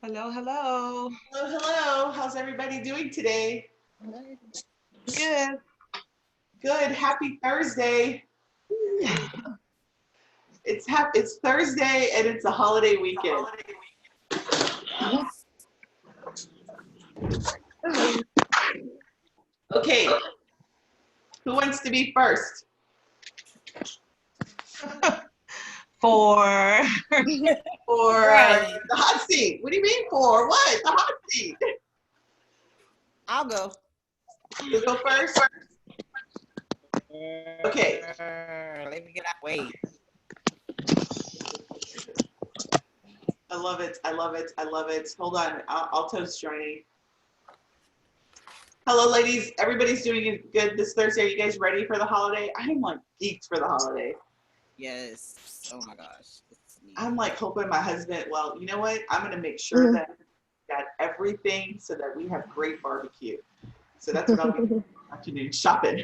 Hello, hello. Hello, hello. How's everybody doing today? Good. Good. Happy Thursday. It's Thursday and it's a holiday weekend. Yes. Okay, who wants to be first? For For Right. the hot seat. What do you mean for what? The hot seat. I'll go. You go first. Okay. Let me get out. Wait. I love it. I love it. I love it. Hold on. Alto's joining. Hello, ladies. Everybody's doing good this Thursday. Are you guys ready for the holiday? I'm like geeked for the holiday. Yes. Oh my gosh. I'm like hoping my husband, well, you know what? I'm going to make sure that we got everything so that we have great barbecue. So that's what I'll be doing this afternoon, shopping.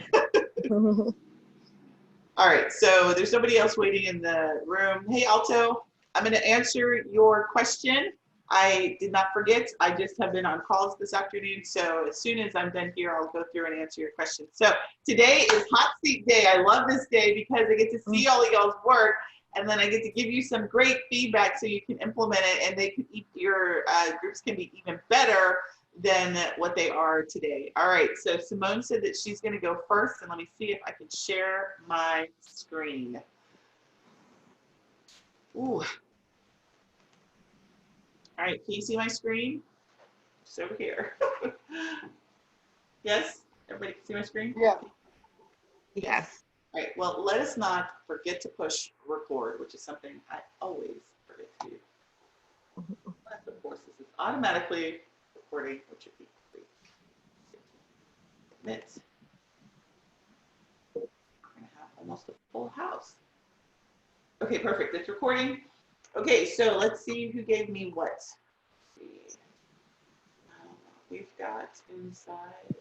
All right. So there's nobody else waiting in the room. Hey, Alto, I'm going to answer your question. I did not forget. I just have been on calls this afternoon. So as soon as I'm done here, I'll go through and answer your question. So today is hot seat day. I love this day because I get to see all of y'all's work. And then I get to give you some great feedback so you can implement it, and your groups can be even better than what they are today. All right, so Simone said that she's going to go first, and let me see if I can share my screen. Ooh. All right, can you see my screen? Just over here. Yes? Everybody can see my screen? Yeah. yes. All right, well, let us not forget to push record, which is something I always forget to do. Unless, of course, this is automatically recording, which would be great. Admit. We're going to have almost a full house. Okay, perfect. It's recording. Okay, so let's see who gave me what. Let's see. We've got inside.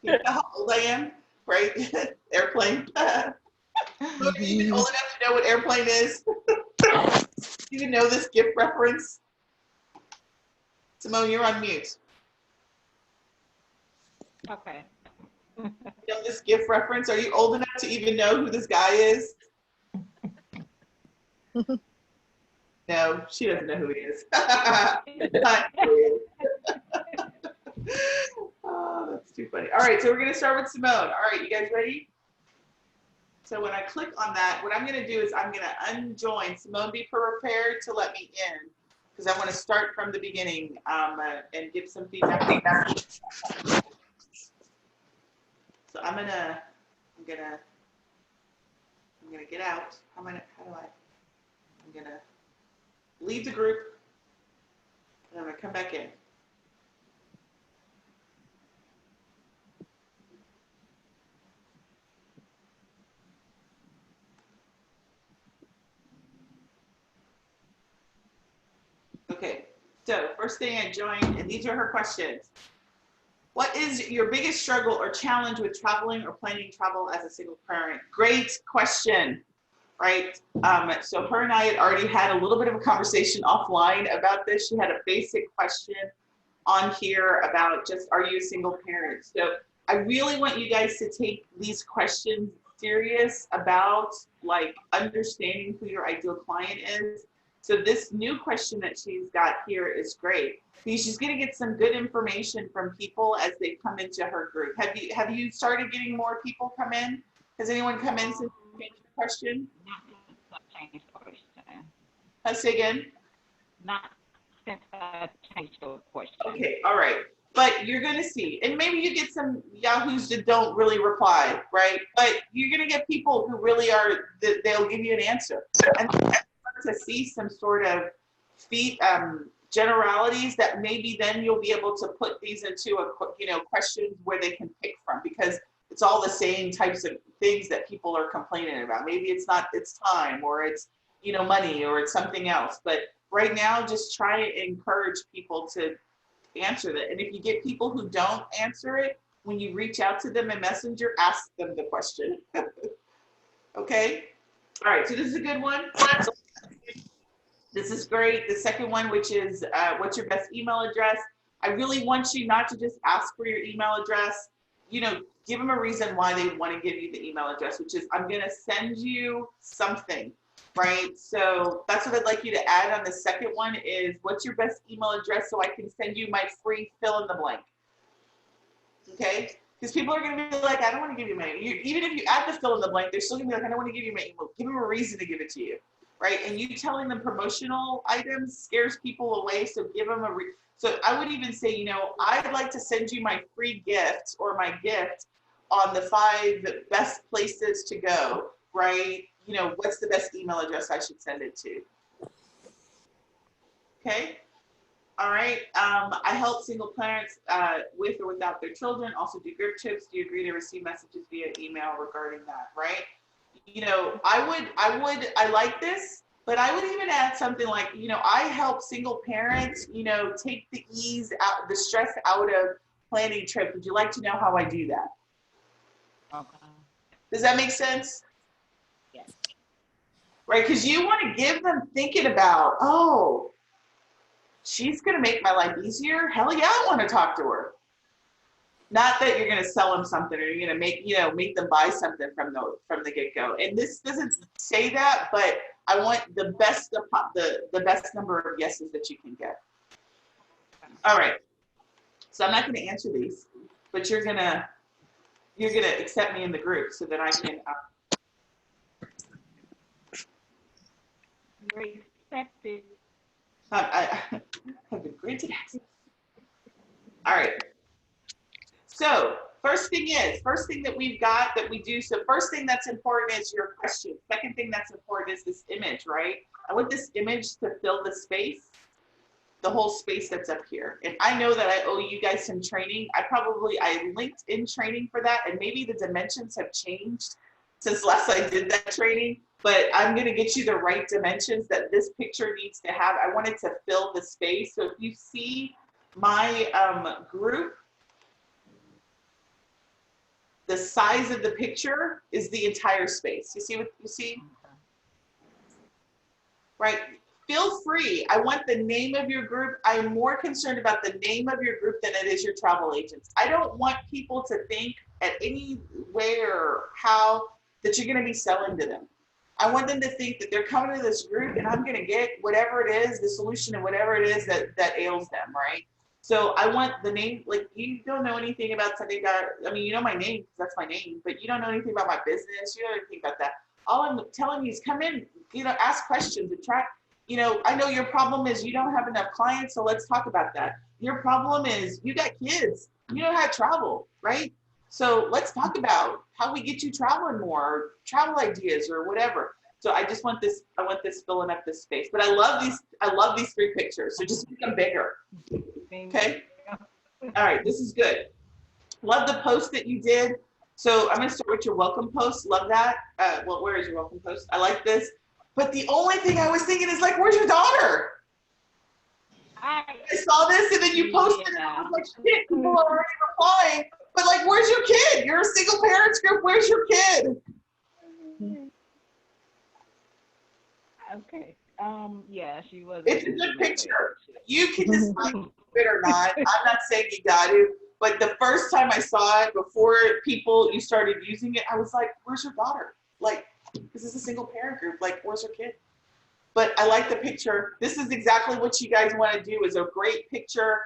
You know how old I am, right? Airplane. Are you even old enough to know what airplane is? You even know this gift reference? Simone, you're on mute. Okay. You know this gift reference? Are you old enough to even know who this guy is? No, she doesn't know who he is. Oh, that's too funny. All right, so we're going to start with Simone. All right, you guys ready? So when I click on that, what I'm going to do is I'm going to unjoin. Simone, be prepared to let me in because I want to start from the beginning and give some feedback. So I'm gonna get out. I'm gonna leave the group and I'm gonna come back in. Okay, so first thing I joined, and these are her questions. What is your biggest struggle or challenge with traveling or planning travel as a single parent? Great question, right? So her and I had already had a little bit of a conversation offline about this. She had a basic question on here about just, are you a single parent? So I really want you guys to take these questions serious about like understanding who your ideal client is. So this new question that she's got here is great because she's going to get some good information from people as they come into her group. Have you started getting more people come in? Has anyone come in since you changed the question? Not since I changed the question. Say again. Not since I changed the question. Okay, all right. But you're going to see, and maybe you get some yahoos that don't really reply, right? But you're going to get people who really are, they'll give you an answer. And to see some sort of generalities that maybe then you'll be able to put these into questions where they can pick from because it's all the same types of things that people are complaining about. Maybe it's not, it's time or it's, money or it's something else. But right now, just try and encourage people to answer that. And if you get people who don't answer it, when you reach out to them in Messenger, ask them the question. Okay? All right, so this is a good one. This is great. The second one, which is what's your best email address? I really want you not to just ask for your email address. You know, give them a reason why they want to give you the email address, which is I'm going to send you something, right? So that's what I'd like you to add on the second one is what's your best email address so I can send you my free fill in the blank. Okay? Because people are going to be like, I don't want to give you my email. Even if you add the fill in the blank, they're still going to be like, I don't want to give you my email. Give them a reason to give it to you, right? And you telling them promotional items scares people away, so give them a So I would even say, you know, I'd like to send you my free gift or my gift on the 5 best places to go, right? You know, what's the best email address I should send it to? Okay. All right. I help single parents with or without their children. Also do group trips. Do you agree to receive messages via email regarding that? Right. You know, I like this, but I would even add something like, you know, I help single parents, you know, take the ease out, the stress out of planning trips. Would you like to know how I do that? Okay. Does that make sense? Yes. Right. Because you want to give them thinking about, oh, she's going to make my life easier. Hell yeah, I want to talk to her. Not that you're going to sell them something or you're going to make, you know, make them buy something from the get-go. And this doesn't say that, but I want the best number of yeses that you can get. All right. So I'm not going to answer these, but you're going to accept me in the group so that I can. Accepted. I have been granted access. All right. So first thing that we've got that we do. So first thing that's important is your question. Second thing that's important is this image, right? I want this image to fill the space, the whole space that's up here. And I know that I owe you guys some training. I linked in training for that, and maybe the dimensions have changed since last I did that training, but I'm gonna get you the right dimensions that this picture needs to have. I want it to fill the space. So if you see my group, the size of the picture is the entire space. You see what you see? Right? Feel free. I want the name of your group. I'm more concerned about the name of your group than it is your travel agents. I don't want people to think at any way or how that you're going to be selling to them. I want them to think that they're coming to this group and I'm going to get whatever it is, the solution to whatever it is that ails them, right? So I want the name, like you don't know anything about Sundey Gardner. I mean, you know my name because that's my name, but you don't know anything about my business. You don't know anything about that. All I'm telling you is come in, you know, ask questions and try. You know, I know your problem is you don't have enough clients, so let's talk about that. Your problem is you got kids. You know how to travel, right? So let's talk about how we get you traveling more, or travel ideas or whatever. So I just want this, I want this filling up this space. But I love these 3 pictures. So just make them bigger. Okay. All right, this is good. Love the post that you did. So I'm gonna start with your welcome post. Love that. Well, where is your welcome post? I like this. But the only thing I was thinking is like, where's your daughter? I saw this and then you posted it. I was like, shit, people are already replying. But like, where's your kid? You're a single parents group. Where's your kid? Okay. Yeah, she was. It's a good picture. You can decide it or not. I'm not saying you got to, but the first time I saw it, before you started using it, I was like, where's your daughter? Like, this is a single parent group. Like, where's her kid? But I like the picture. This is exactly what you guys want to do. Is a great picture.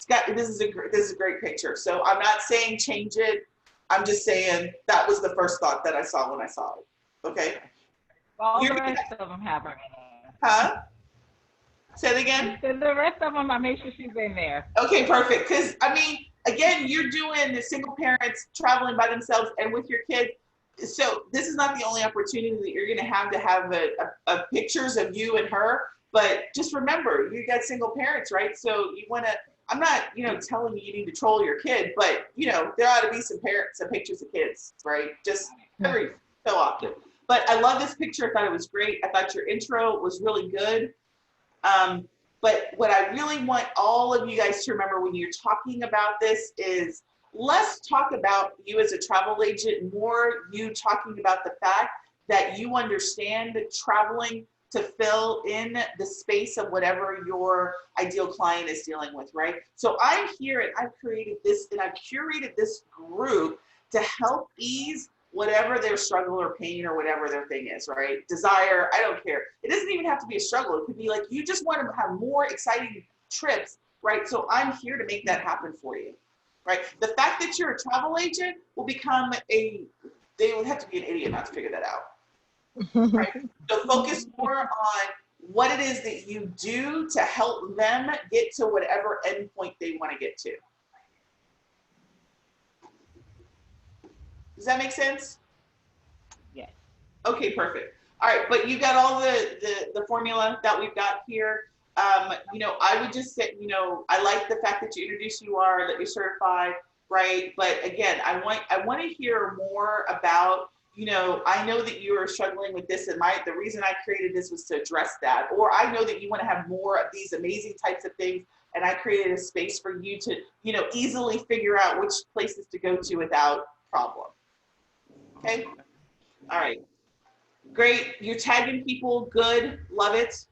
This is a great picture. So I'm not saying change it. I'm just saying that was the first thought that I saw when I saw it. Okay. All the rest of them have her in there. Huh? Say it again. So the rest of them, I make sure she's in there. Okay, perfect. Because I mean, again, you're doing the single parents traveling by themselves and with your kids. So this is not the only opportunity that you're going to have a pictures of you and her. But just remember, you got single parents, right? So you want to. I'm not, telling you need to troll your kid, but there ought to be some pictures of kids, right? Just every so often. But I love this picture. I thought it was great. I thought your intro was really good. But what I really want all of you guys to remember when you're talking about this is less talk about you as a travel agent, more you talking about the fact that you understand traveling to fill in the space of whatever your ideal client is dealing with, right? So I'm here and I've created this and I've curated this group to help ease whatever their struggle or pain or whatever their thing is, right? Desire, I don't care. It doesn't even have to be a struggle. It could be like you just want to have more exciting trips, right? So I'm here to make that happen for you, right? The fact that you're a travel agent will become they would have to be an idiot not to figure that out, right? So focus more on what it is that you do to help them get to whatever endpoint they want to get to. Does that make sense? Yes. Okay, perfect. All right, but you got all the formula that we've got here. You know, I would just say, you know, I like the fact that you introduced who you are, that you're certified, right? But again, I want to hear more about, you know, I know that you are struggling with this, and the reason I created this was to address that. Or I know that you want to have more of these amazing types of things, and I created a space for you to, you know, easily figure out which places to go to without problem. Okay. All right. Great. You're tagging people. Good. Love it.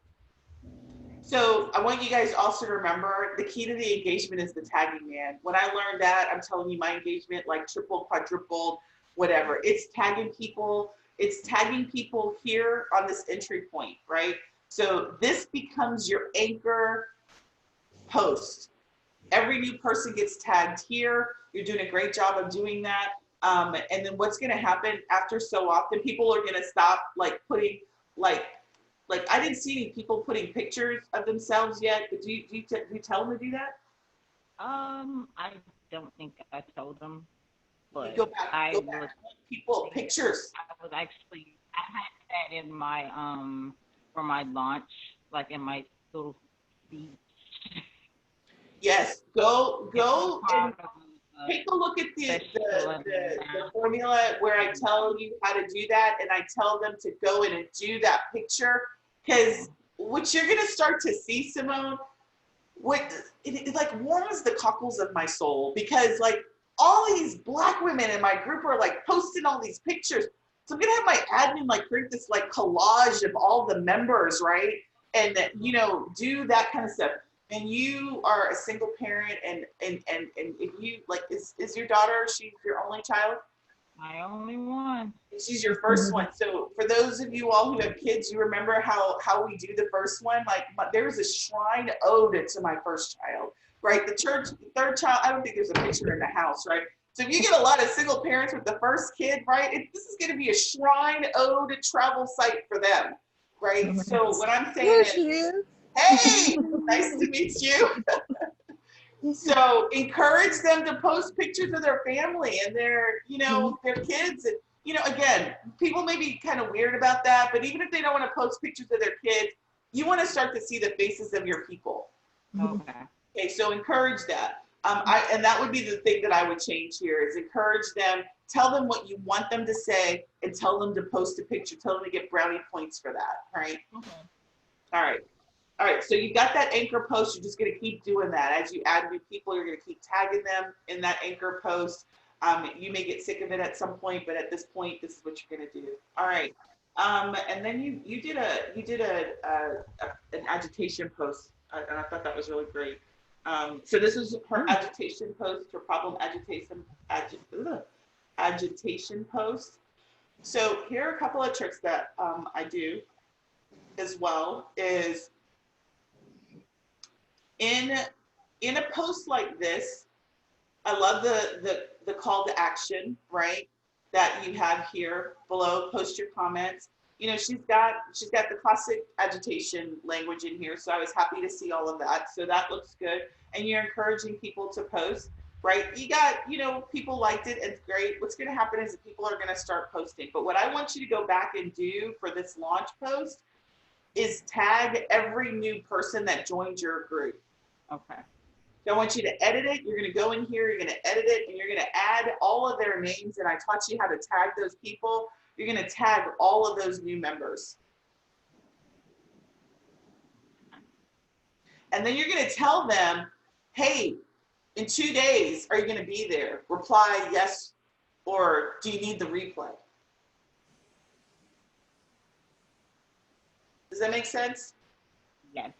So I want you guys also to remember the key to the engagement is the tagging, man. When I learned that, I'm telling you, my engagement like tripled, quadrupled, whatever. It's tagging people. It's tagging people here on this entry point, right? So this becomes your anchor post. Every new person gets tagged here. You're doing a great job of doing that. And then what's going to happen after so often, people are going to stop like putting like I didn't see any people putting pictures of themselves yet. But do you tell them to do that? I don't think I told them, but Go back. I Go back. was People pictures. I was actually I had that in my for my launch, like in my little speech. Yes. Go and Part of take a look at the special formula where I tell you how to do that, and I tell them to go in and do that picture, because what you're going to start to see, Simone, it like warms the cockles of my soul, because like all these Black women in my group are like posting all these pictures. So I'm going to have my admin like create this like collage of all the members, right? And you know, do that kind of stuff. And you are a single parent, and if you like, is your daughter, she's your only child? my only one. She's your first one. So for those of you all who have kids, you remember how we do the first one? Like there was a shrine ode to my first child, right? The third child, I don't think there's a picture in the house, right? So if you get a lot of single parents with the first kid, right, this is going to be a shrine ode travel site for them, right? So what I'm saying There she is. hey, nice to meet you. So encourage them to post pictures of their family and their, you know, their kids. And, you know, again, people may be kind of weird about that, but even if they don't want to post pictures of their kids, you want to start to see the faces of your people. Okay. Okay, so encourage that. And that would be the thing that I would change here is encourage them, tell them what you want them to say, and tell them to post a picture, tell them to get brownie points for that, right? All right. All right, so you got that anchor post. You're just going to keep doing that. As you add new people, you're going to keep tagging them in that anchor post. You may get sick of it at some point, but at this point, this is what you're going to do. All right, and then you did an agitation post, and I thought that was really great. So this is her agitation post, her problem agitation post. So here are a couple of tricks that I do as well. Is in a post like this, I love the call to action, right? That you have here below. Post your comments. You know, she's got the classic agitation language in here, so I was happy to see all of that. So that looks good. And you're encouraging people to post, right? You got, you know, people liked it. It's great. What's going to happen is that people are going to start posting. But what I want you to go back and do for this launch post is tag every new person that joined your group. Okay. So I want you to edit it. You're going to go in here, you're going to edit it, and you're going to add all of their names. And I taught you how to tag those people. You're going to tag all of those new members. And then you're going to tell them, hey, In 2 days, are you going to be there? Reply yes, or do you need the replay? Does that make sense? Yes.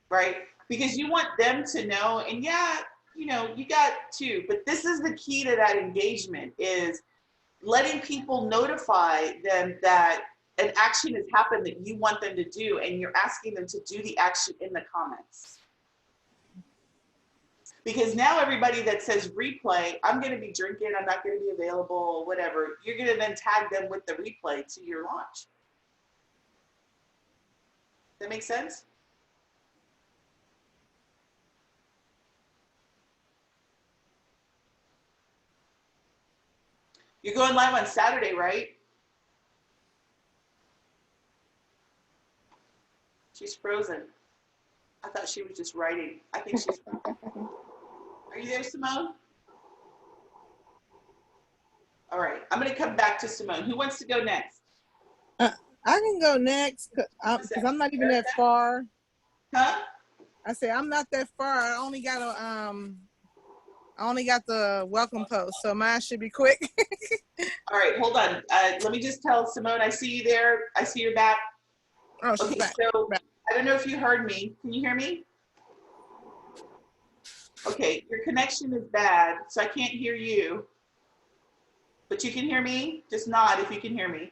Right? Because you want them to know, and yeah, you know, you got to, but this is the key to that engagement, is letting people notify them that an action has happened that you want them to do, and you're asking them to do the action in the comments. Because now everybody that says replay, I'm going to be drinking, I'm not going to be available, whatever, you're going to then tag them with the replay to your launch. That make sense? You're going live on Saturday, right? She's frozen. I thought she was just writing. I think she's frozen. Are you there, Simone? All right, I'm going to come back to Simone. Who wants to go next? I can go next because I'm not even that far. Huh? I said I'm not that far. I only got the welcome post, so mine should be quick. All right, hold on. Let me just tell Simone, I see you there. I see your back. Oh, she's Okay, back. so I don't know if you heard me. Can you hear me? Okay, your connection is bad, so I can't hear you. But you can hear me? Just nod if you can hear me.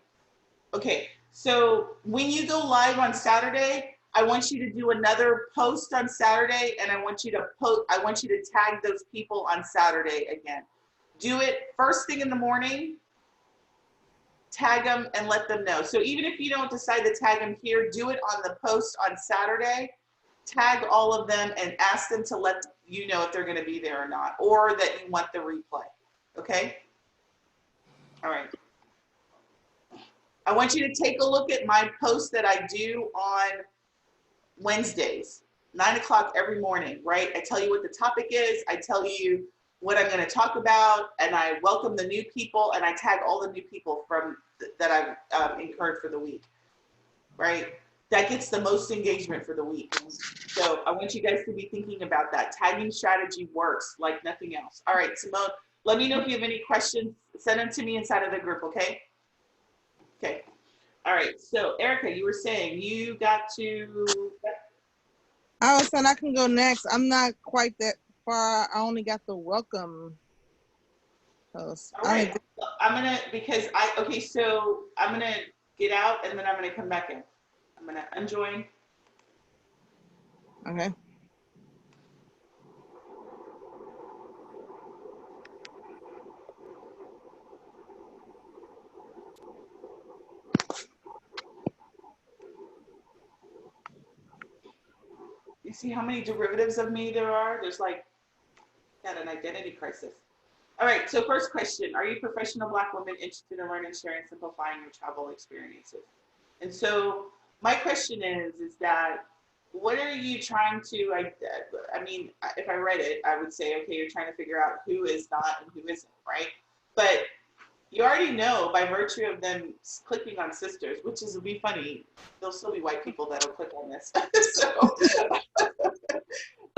Okay, so when you go live on Saturday, I want you to do another post on Saturday, and I want you to tag those people on Saturday again. Do it first thing in the morning, tag them and let them know. So even if you don't decide to tag them here, do it on the post on Saturday, tag all of them and ask them to let you know if they're going to be there or not, or that you want the replay. Okay? All right. I want you to take a look at my post that I do on Wednesdays, 9 o'clock every morning, right? I tell you what the topic is. I tell you what I'm going to talk about, and I welcome the new people, and I tag all the new people that I've incurred for the week, right? That gets the most engagement for the week. So I want you guys to be thinking about that. Tagging strategy works like nothing else. All right, Simone, let me know if you have any questions. Send them to me inside of the group, okay? Okay. All right. So, Erica, you were saying you got to... I was saying I can go next. I'm not quite that far. I only got the welcome post. All right. I'm going to, okay, so I'm going to get out and then I'm going to come back in. I'm going to unjoin. Okay. You see how many derivatives of me there are? There's like, got an identity crisis. All right, so first question, are you professional Black women interested in learning, sharing, simplifying your travel experiences? And so my question is that, what are you trying to, I mean, if I read it, I would say, okay, you're trying to figure out who is not and who isn't, right? But you already know by virtue of them clicking on sisters, which is, will be funny, there'll still be white people that'll click on this. So,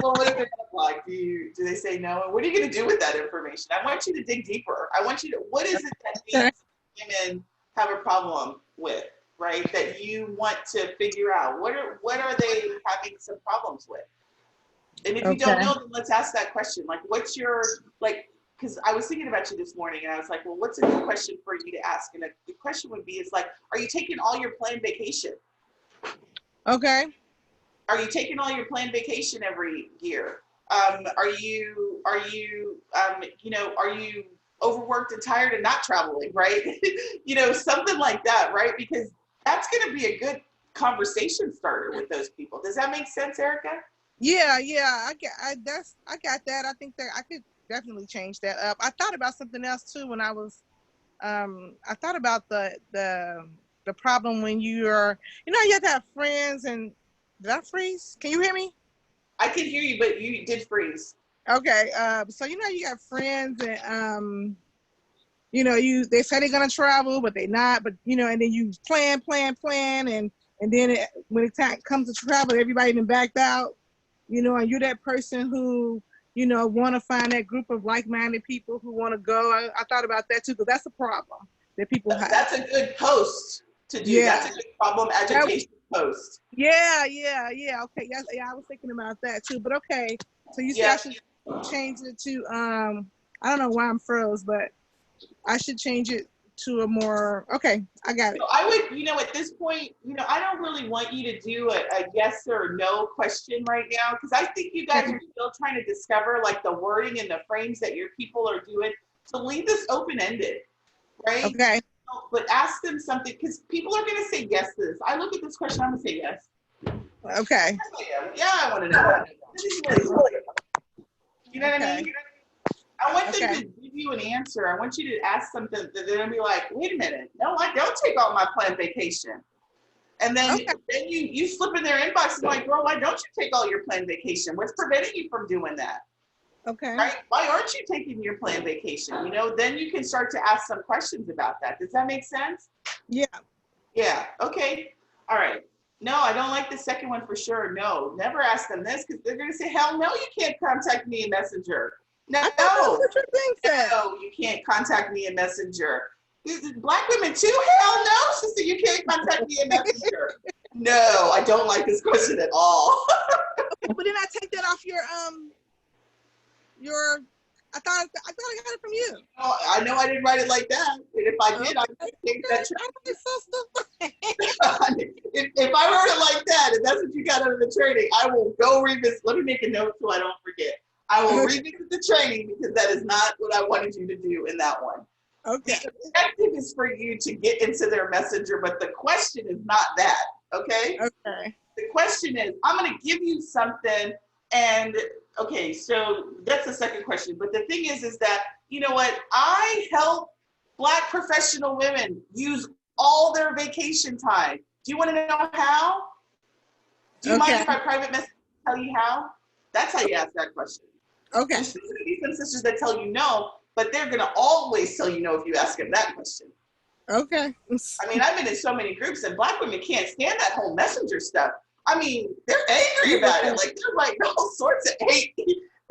well, what does it look like? Do they say no? And what are you going to do with that information? I want you to dig deeper. I want you to, what is it that these women have a problem with, right? That you want to figure out. What are they having some problems with? And if you don't know, then let's ask that question. Like, what's your, like, because I was thinking about you this morning and I was like, well, what's a good question for you to ask? And the question would be, is like, are you taking all your planned vacation? Okay. Are you taking all your planned vacation every year? Are you overworked and tired and not traveling, right? Something like that, right? Because that's going to be a good conversation starter with those people. Does that make sense, Erica? Yeah, I got that. I think that I could definitely change that up. I thought about something else too when I was, I thought about the problem when you're, you have to have friends and, did I freeze? Can you hear me? I can hear you, but you did freeze. Okay, so you got friends and they say they're gonna travel, but they're not. But and then you plan, and then when the time comes to travel, everybody been backed out. And you're that person who want to find that group of like-minded people who want to go. I thought about that too, because that's a problem that people have. That's a good post to do. Yeah. That's a good problem agitation post. Yeah. Okay. Yes. Yeah, I was thinking about that too. But okay. So you said I should change it to I don't know why I'm froze, but I should change it to a more, okay, I got it. So I would, at this point, I don't really want you to do a yes or no question right now, because I think you guys are still trying to discover like the wording and the frames that your people are doing. So leave this open-ended, right? Okay. But ask them something, because people are going to say yes to this. I look at this question, I'm going to say yes. Okay. Yeah, I want to know that. You know what I mean? I want them to give you an answer. I want you to ask something that they're going to be like, wait a minute. No, I don't take all my planned vacation. And then, then you slip in their inbox and like, girl, why don't you take all your planned vacation? What's preventing you from doing that? Okay. Right? Why aren't you taking your planned vacation? Then you can start to ask some questions about that. Does that make sense? Yeah. Yeah. Okay. All right. No, I don't like the second one for sure. No, never ask them this, because they're going to say, hell no, you can't contact me in Messenger. No, you can't contact me in Messenger. Black women too? Hell no, sister, you can't contact me in Messenger. No, I don't like this question at all. But then I take that off your I thought I got it from you. Oh, I know I didn't write it like that. And if I did, I would take that. If I wrote it like that, and that's what you got out of the training, I will go revisit. Let me make a note so I don't forget. I will revisit the training, because that is not what I wanted you to do in that one. Okay. The objective is for you to get into their messenger, but the question is not that, okay? Okay. The question is, I'm going to give you something, and okay, so that's the second question. But the thing is that, you know what? I help Black professional women use all their vacation time. Do you want to know how? Do you mind if I private message tell you how? That's how you ask that question. Okay. There's going to be some sisters that tell you no, but they're going to always tell you no if you ask them that question. Okay. I mean, I've been in so many groups, and Black women can't stand that whole messenger stuff. I mean, they're angry about it. Like, they're writing all sorts of hate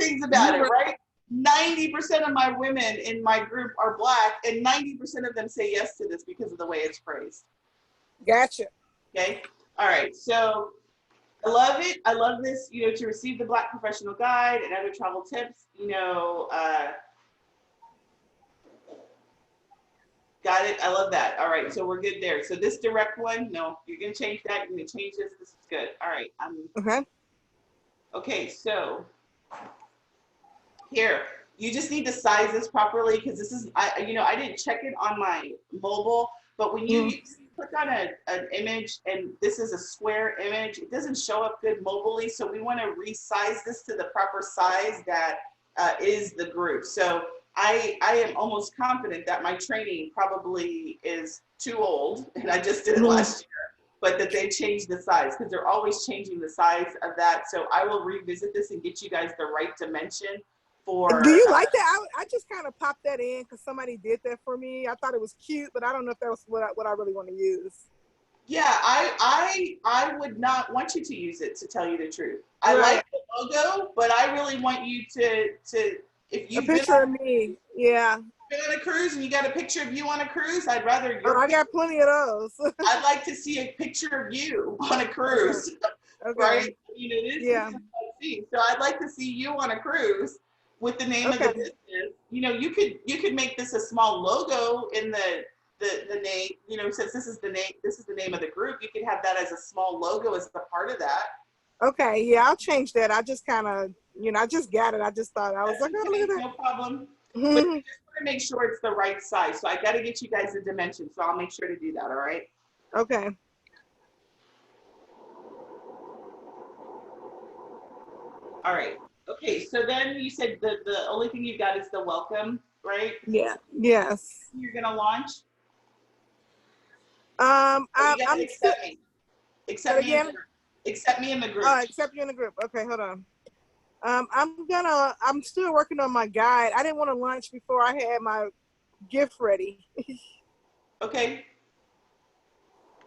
things about it, right? 90% of my women in my group are Black, and 90% of them say yes to this because of the way it's phrased. Gotcha. Okay. All right. So I love it. I love this, to receive the Black professional guide and other travel tips, got it. I love that. All right. So we're good there. So this direct one, no, you're going to change that. You're going to change this. This is good. All right. Okay. So here, you just need to size this properly, because this is, I didn't check it on my mobile, but when you click on an image and this is a square image, it doesn't show up good mobilely. So we want to resize this to the proper size that is the group. So I am almost confident that my training probably is too old, and I just did it last year, but that they changed the size, because they're always changing the size of that. So I will revisit this and get you guys the right dimension for. Do you like that? I just kind of popped that in because somebody did that for me. I thought it was cute, but I don't know if that was what I really want to use. Yeah, I would not want you to use it, to tell you the truth. I like the logo, but I really want you to if you picture of me, yeah. Been on a cruise and you got a picture of you on a cruise, I'd rather. I got plenty of those. I'd like to see a picture of you on a cruise, right? This is so I'd like to see you on a cruise with the name of the business. You could make this a small logo in the name. Since this is the name of the group, you could have that as a small logo as a part of that. Okay, yeah, I'll change that. I just kind of, I just got it. I just thought, I was like, oh, look at that. No problem. But I just want to make sure it's the right size. So I got to get you guys the dimension. So I'll make sure to do that. All right. Okay. All right. Okay. So then you said the only thing you've got is the welcome, right? Yeah. Yes. You're going to launch? I'm accept me. Accept me. Accept me in the group. Accept you in the group. Okay, hold on. I'm still working on my guide. I didn't want to launch before I had my gift ready. Okay.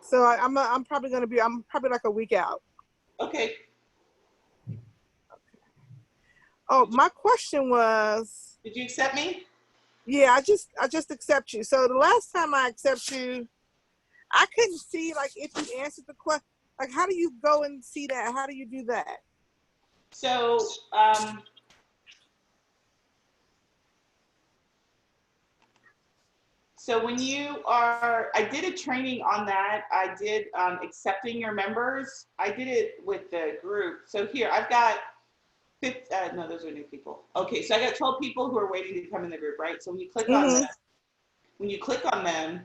So I'm probably like a week out. Okay. Oh, my question was, Did you accept me? yeah, I just accept you. So the last time I accept you, I couldn't see like if you answered the question. Like, how do you go and see that? How do you do that? So, so when you are, I did a training on that. I did accepting your members. I did it with the group. So here, I've got no, those are new people. Okay, so I got 12 people who are waiting to come in the group, right? So when you click on them,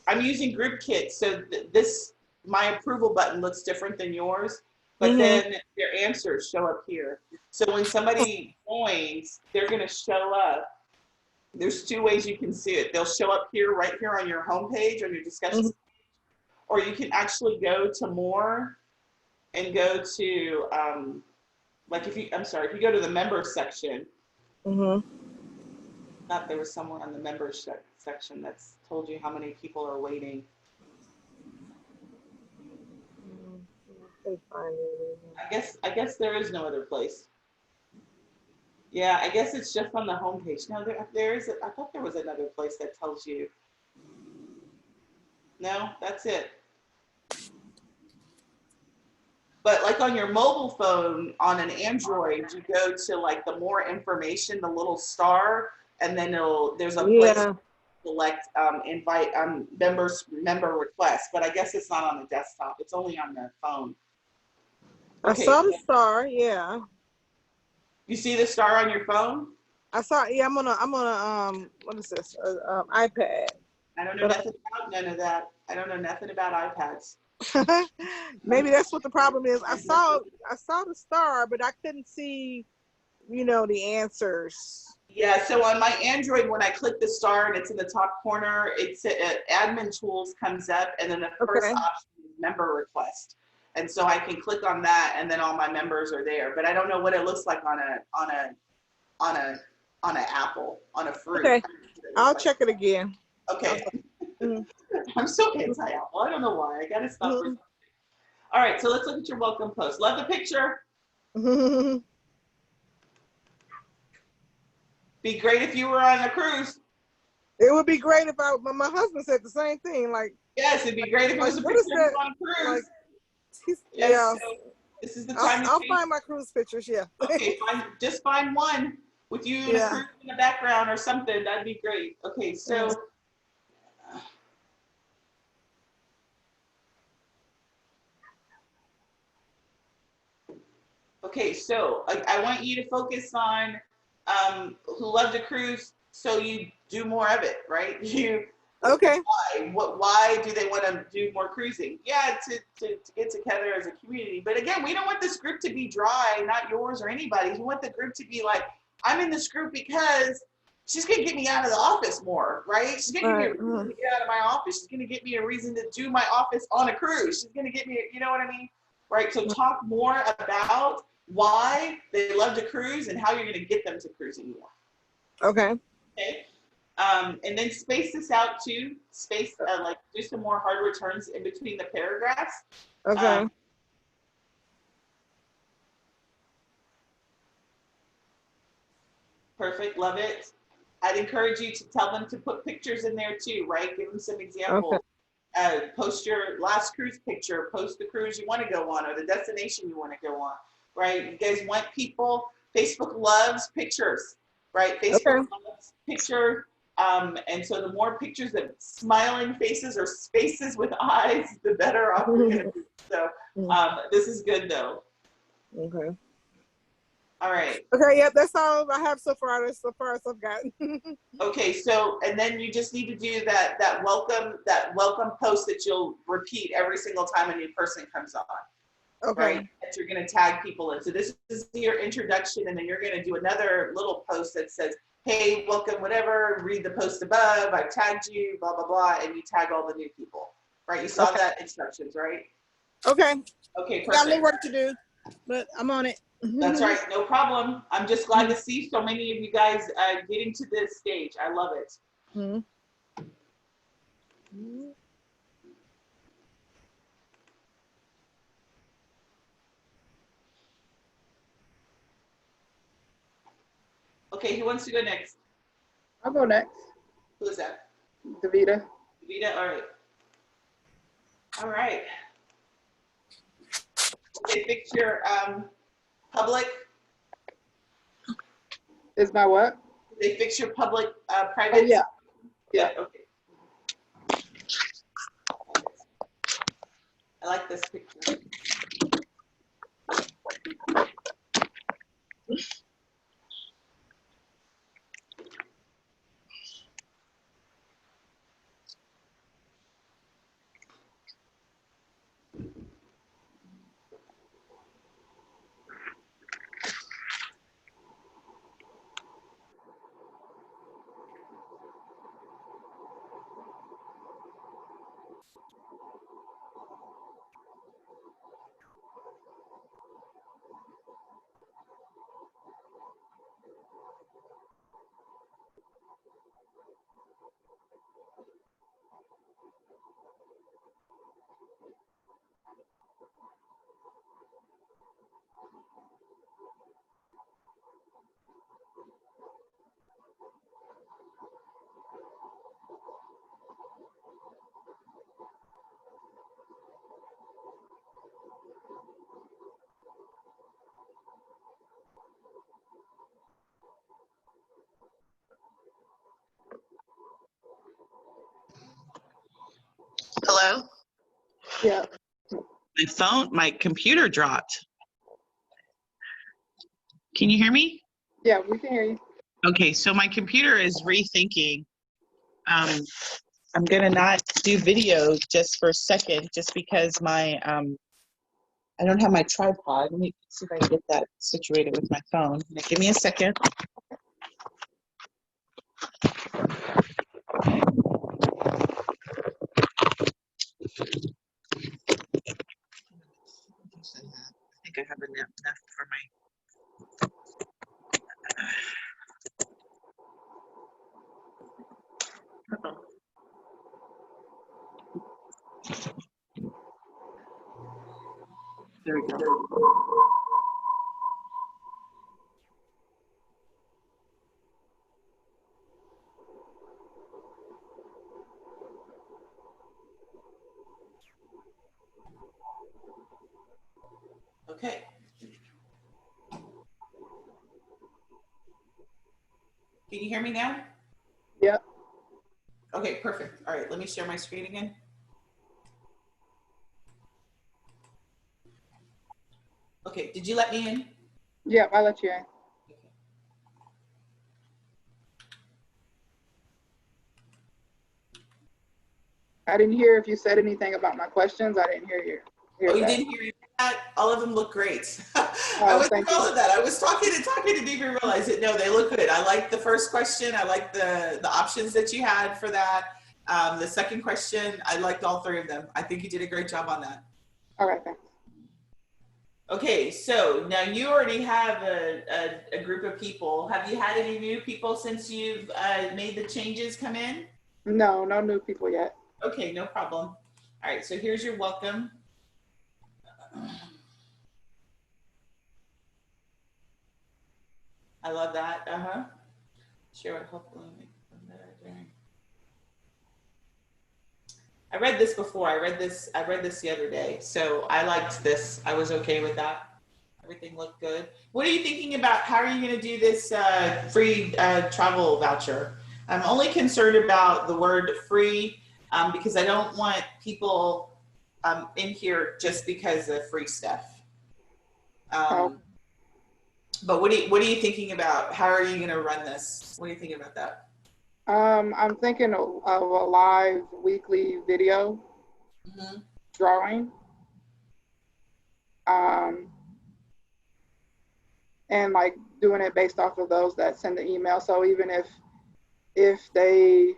I'm using group kits. So my approval button looks different than yours, but then their answers show up here. So when somebody joins, they're going to show up. There's two ways you can see it. They'll show up here, right here on your homepage, on your discussion, or you can actually go to more and go to, like if you go to the members section, thought there was someone on the members section that's told you how many people are waiting. I guess there is no other place. Yeah, I guess it's just on the homepage. No, there is. I thought there was another place that tells you. No, that's it. But like on your mobile phone, on an Android, you go to like the more information, the little star, and then there's a place to select invite member request. But I guess it's not on the desktop. It's only on the phone. Okay. I saw the star. Yeah. You see the star on your phone? I saw. Yeah, I'm on a what is this? iPad. I don't know nothing about none of that. I don't know nothing about iPads. Maybe that's what the problem is. I saw the star, but I couldn't see, the answers. Yeah, so on my Android, when I click the star and it's in the top corner, it's admin tools comes up, and then the first option is member request. And so I can click on that, and then all my members are there. But I don't know what it looks like on an apple, on a fruit. Okay, I'll check it again. Okay. I'm so anti-apple. I don't know why. I gotta stop. All right, so let's look at your welcome post. Love the picture. Be great if you were on a cruise. It would be great if my husband said the same thing. Like, yes, it'd be great if it was a picture of you on a cruise. Like, yes, yeah. So this is the time. I'll find my cruise pictures. Yeah. Okay, just find one with you in a cruise in the background or something. That'd be great. Okay, so. Okay, so I want you to focus on who love to cruise, so you do more of it, right? Okay. Why do they want to do more cruising? Yeah, to get together as a community. But again, we don't want this group to be dry, not yours or anybody's. We want the group to be like, I'm in this group because she's gonna get me out of the office more, right? She's gonna give me a reason to get out of my office. She's gonna get me a reason to do my office on a cruise. She's gonna get me, you know what I mean? Right? So talk more about why they love to cruise and how you're going to get them to cruising more. Okay. Okay. And then space this out too. Like do some more hard returns in between the paragraphs. Okay. Perfect. Love it. I'd encourage you to tell them to put pictures in there too, right? Give them some examples. Okay. Post your last cruise picture. Post the cruise you want to go on or the destination you want to go on. Right? You guys want people, Facebook loves pictures, right? Facebook loves pictures. And so the more pictures of smiling faces or faces with eyes, the better off we're going to be. So this is good though. Okay. All right. Okay, yeah, that's all I have so far. That's so far as I've gotten. Okay, so and then you just need to do that welcome post that you'll repeat every single time a new person comes on. Okay. Right, that you're going to tag people in. So this is your introduction, and then you're going to do another little post that says, hey, welcome, whatever, read the post above, I've tagged you, blah, blah, blah, and you tag all the new people, right? You saw that instructions, right? Okay. Okay, perfect. Got a little work to do, but I'm on it. That's right, no problem. I'm just glad to see so many of you guys getting to this stage. I love it. Okay, who wants to go next? I'll go next. Who is that? Davita. Vita, all right. All right. Okay, fix your public. Is my what? They fix your public private. Oh, yeah. Yeah. Okay. I like this picture. Hello? Yeah. My computer dropped. Can you hear me? Yeah, we can hear you. Okay, so my computer is rethinking. I'm gonna not do video just for a second, just because my I don't have my tripod. Let me see if I can get that situated with my phone. Now, give me a second. I think I have enough for my. There we go. Okay. Can you hear me now? Yeah. Okay, perfect. All right, let me share my screen again. Okay, did you let me in? Yeah, I'll let you in. I didn't hear if you said anything about my questions. I didn't hear you. Oh, you didn't hear that? All of them look great. I went through all of that. I was talking and didn't even realize it. No, they look good. I like the first question. I like the options that you had for that. The second question, I liked all three of them. I think you did a great job on that. All right, thanks. Okay, so now you already have a group of people. Have you had any new people since you've made the changes come in? No, no new people yet. Okay, no problem. All right, so here's your welcome. I love that. Share what hopefully make them better during. I read this before. I read this the other day. So I liked this. I was okay with that. Everything looked good. What are you thinking about? How are you going to do this free travel voucher? I'm only concerned about the word free because I don't want people in here just because of free stuff. But what are you thinking about? How are you going to run this? What are you thinking about that? I'm thinking of a live weekly video drawing. And like doing it based off of those that send the email. So even if they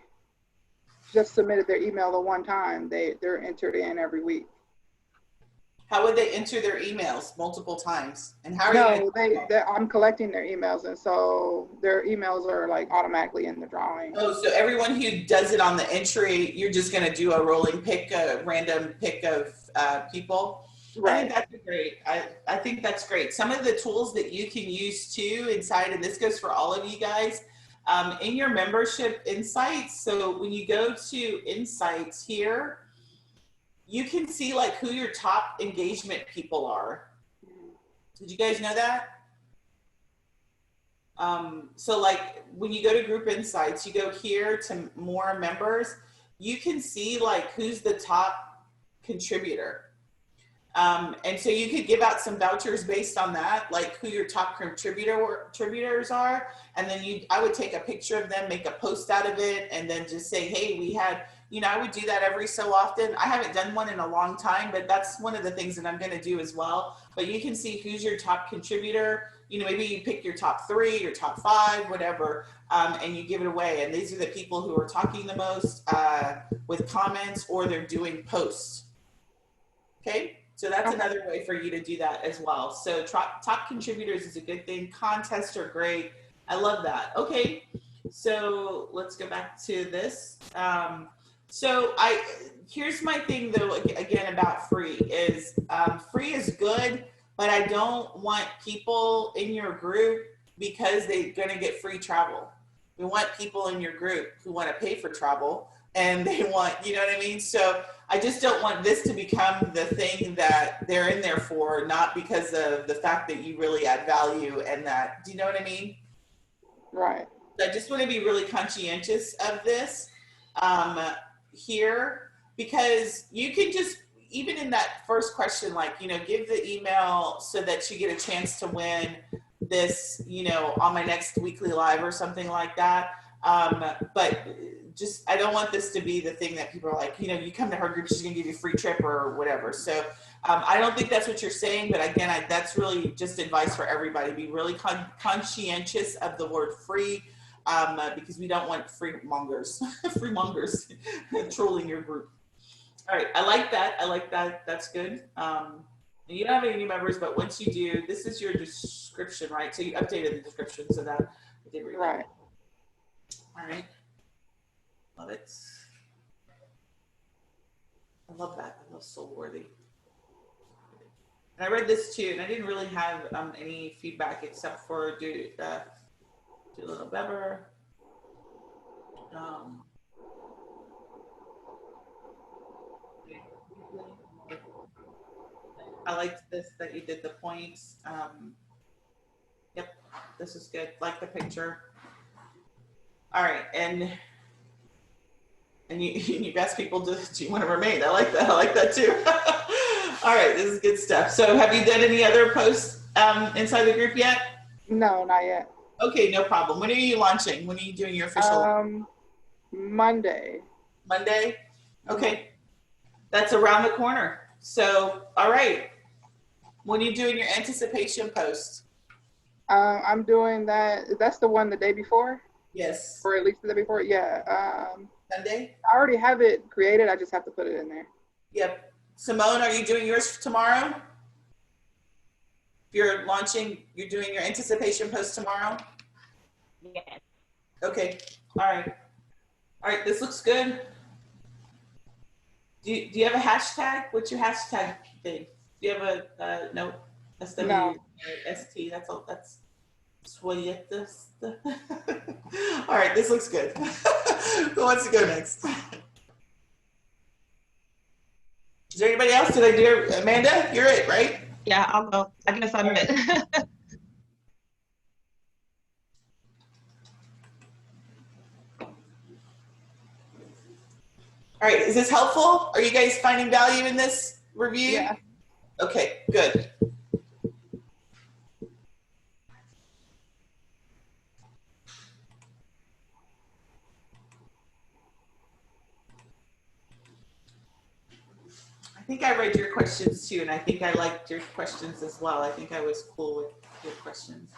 just submitted their email the one time, they're entered in every week. How would they enter their emails multiple times? And how are you? I'm collecting their emails, and so their emails are like automatically in the drawing. Oh, so everyone who does it on the entry, you're just going to do a rolling pick, a random pick of people? I think that's great. I think that's great. Some of the tools that you can use too inside, and this goes for all of you guys, in your membership insights. So when you go to insights here, you can see like who your top engagement people are. Did you guys know that? So like when you go to group insights, you go here to more members, you can see like who's the top contributor. And so you could give out some vouchers based on that, like who your top contributors are. And then I would take a picture of them, make a post out of it, and then just say, hey, we had, you know, I would do that every so often. I haven't done one in a long time, but that's one of the things that I'm going to do as well. But you can see who's your top contributor. You know, maybe you pick your top 3, your top 5, whatever, and you give it away. And these are the people who are talking the most with comments, or they're doing posts. Okay. So that's another way for you to do that as well. So top contributors is a good thing. Contests are great. I love that. Okay, so let's go back to this. So here's my thing though, again, about free is free is good, but I don't want people in your group because they're gonna get free travel. We want people in your group who want to pay for travel, and they want, you know what I mean? So I just don't want this to become the thing that they're in there for, not because of the fact that you really add value and that, do you know what I mean? Right. So I just want to be really conscientious of this here, because you can just, even in that first question, like, you know, give the email so that you get a chance to win this, you know, on my next weekly live or something like that. But just, I don't want this to be the thing that people are like, you know, you come to her group, she's gonna give you a free trip or whatever. So I don't think that's what you're saying, but again, that's really just advice for everybody. Be really conscientious of the word free, because we don't want free mongers trolling your group. All right, I like that. I like that. That's good. And you don't have any new members, but once you do, this is your description, right? So you updated the description so that it did read. Right. All right. Love it. I love that. I love Soul Worthy. And I read this too, and I didn't really have any feedback except for do a little Beber. I liked this, that you did the points. Yep, this is good. Like the picture. All right, and you've asked people, do you want to remain? I like that. I like that too. All right, this is good stuff. So have you done any other posts inside the group yet? No, not yet. Okay, no problem. When are you launching? When are you doing your official? Monday. Monday? Okay. That's around the corner. So, all right. When are you doing your anticipation post? I'm doing that. That's the one the day before? Yes. Or at least the day before? Yeah. Sunday? I already have it created. I just have to put it in there. Yep. Simone, are you doing yours tomorrow? If you're launching, you're doing your anticipation post tomorrow? Yes. Okay. All right. All right. This looks good. Do you have a hashtag? What's your hashtag thing? Do you have a no? SW, No. ST. That's all. That's sweet. All right. This looks good. Who wants to go next? Is there anybody else? Did I do it? Amanda? You're it, right? Yeah, I'll go. I guess I'm it. All right. Is this helpful? Are you guys finding value in this review? Yeah. Okay, good. I think I read your questions too, and I think I liked your questions as well. I think I was cool with your questions.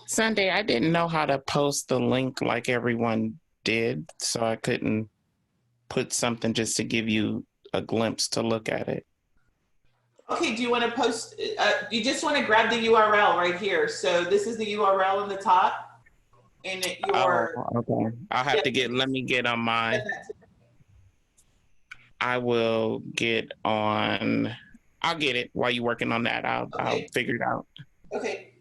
Sunday, I didn't know how to post the link like everyone did, so I couldn't put something just to give you a glimpse to look at it. Okay, do you want to post, you just want to grab the URL right here. So this is the URL on the top. And your, okay. I'll have to let me get on my. I will get on. I'll get it while you're working on that. I'll figure it out. Okay.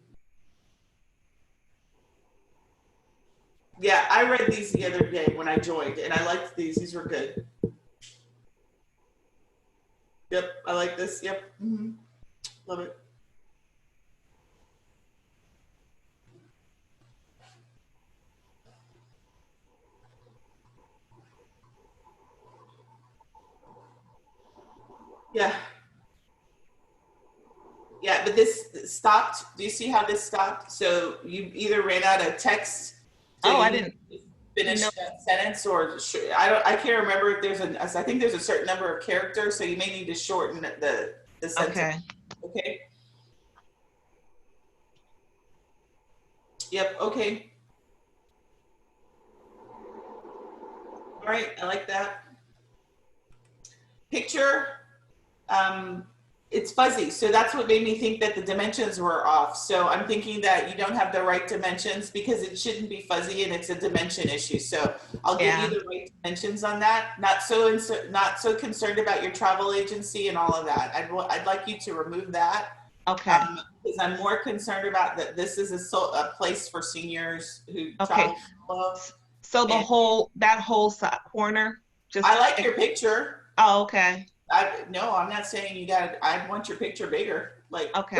Yeah, I read these the other day when I joined, and I liked these. These were good. Yep, I like this. Yep. Mm-hmm. Love it. Yeah. Yeah, but this stopped. Do you see how this stopped? So you either ran out of text. So Oh, you I need didn't to finish know. that sentence, or I can't remember if there's I think there's a certain number of characters, so you may need to shorten the sentence. Okay. Okay. Yep. Okay. All right. I like that. Picture. It's fuzzy, so that's what made me think that the dimensions were off. So I'm thinking that you don't have the right dimensions because it shouldn't be fuzzy and it's a dimension issue. So I'll give you the right dimensions on that. Not so concerned about your travel agency and all of that. I'd like you to remove that. Okay. Because I'm more concerned about that. This is a place for seniors who Okay. travel. So that whole side corner. Just I like your picture. Oh, okay. No, I'm not saying you got. I want your picture bigger. Like, Okay.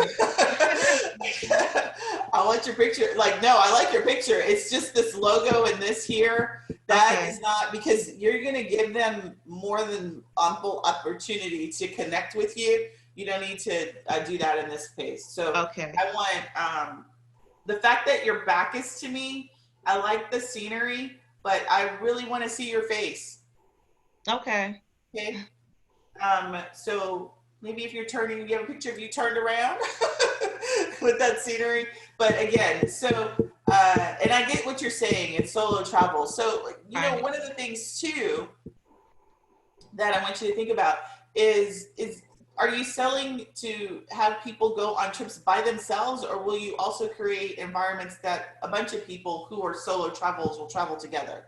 I want your picture. Like, no, I like your picture. It's just this logo and this here. That is not, because you're going to give them more than ample opportunity to connect with you. You don't need to do that in this case. So I want the fact that your back is to me. I like the scenery, but I really want to see your face. Okay. Okay. So maybe if you're turning, you have a picture of you turned around with that scenery. But again, so, and I get what you're saying, it's solo travel. So, you know, one of the things too, that I want you to think about is are you selling to have people go on trips by themselves, or will you also create environments that a bunch of people who are solo travelers will travel together?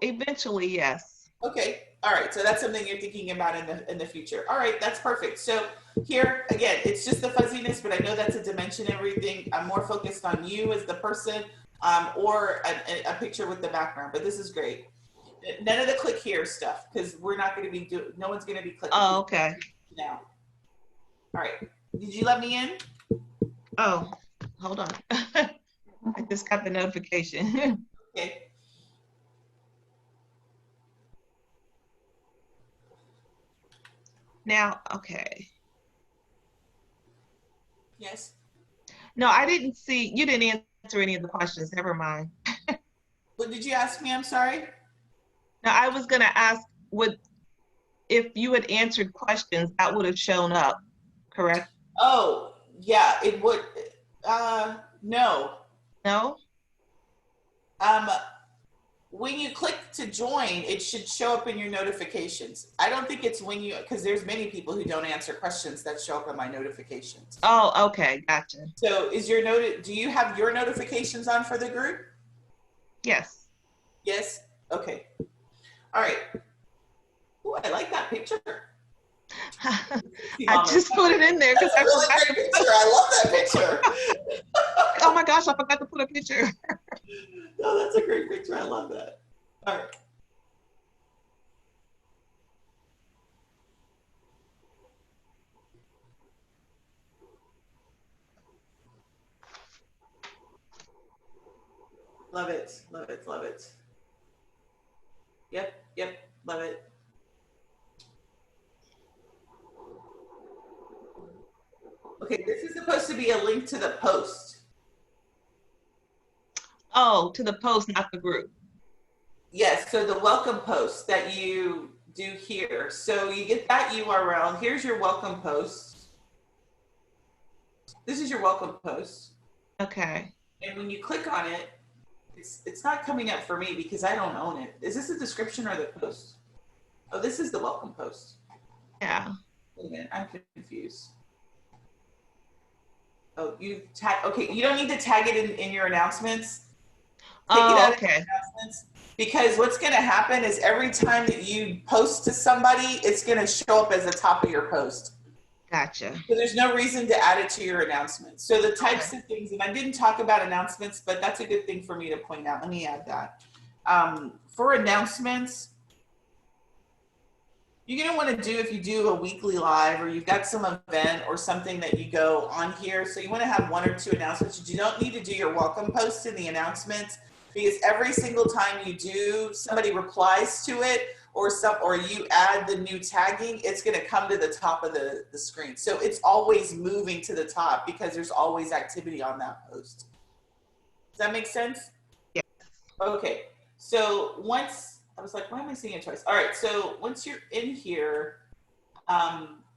Eventually, yes. Okay. All right. So that's something you're thinking about in the future. All right. That's perfect. So here again, it's just the fuzziness, but I know that's a dimension, everything. I'm more focused on you as the person, or a picture with the background, but this is great. None of the click here stuff, because we're not going to be no one's going to be clicking. Oh, okay. Now. All right. Did you let me in? Oh, hold on. I just got the notification. Okay. Now, okay. Yes. No, I didn't see, you didn't answer any of the questions. Never mind. What did you ask me? I'm sorry. Now, I was going to ask, if you had answered questions, that would have shown up, correct? Oh, yeah, it would. No. No? When you click to join, it should show up in your notifications. I don't think it's when you, because there's many people who don't answer questions that show up in my notifications. Oh, okay, gotcha. So do you have your notifications on for the group? Yes. Yes? Okay. All right. Ooh, I like that picture. I just put it in there because I really forgot great picture. I love that picture. Oh my gosh, I forgot to put a picture. No, that's a great picture. I love that. All right. Love it. Love it. Love it. Yep. Yep. Love it. Okay, this is supposed to be a link to the post. Oh, to the post, not the group. Yes, so the welcome post that you do here. So you get that URL. Here's your welcome post. This is your welcome post. Okay. And when you click on it, it's not coming up for me because I don't own it. Is this the description or the post? Oh, this is the welcome post. Yeah. Wait a minute, I'm confused. Oh, okay, you don't need to tag it in your announcements. Take it out of your announcements. Because what's going to happen is every time that you post to somebody, it's going to show up as the top of your post. Gotcha. So there's no reason to add it to your announcements. So the types of things, and I didn't talk about announcements, but that's a good thing for me to point out. Let me add that. For announcements, you're going to want to do, if you do a weekly live or you've got some event or something that you go on here, so you want to have 1 or 2 announcements. You don't need to do your welcome post in the announcements, because every single time you do, somebody replies to it or you add the new tagging, it's going to come to the top of the screen. So it's always moving to the top because there's always activity on that post. Does that make sense? Yeah. Okay. So once, I was like, why am I seeing it twice? All right. So once you're in here,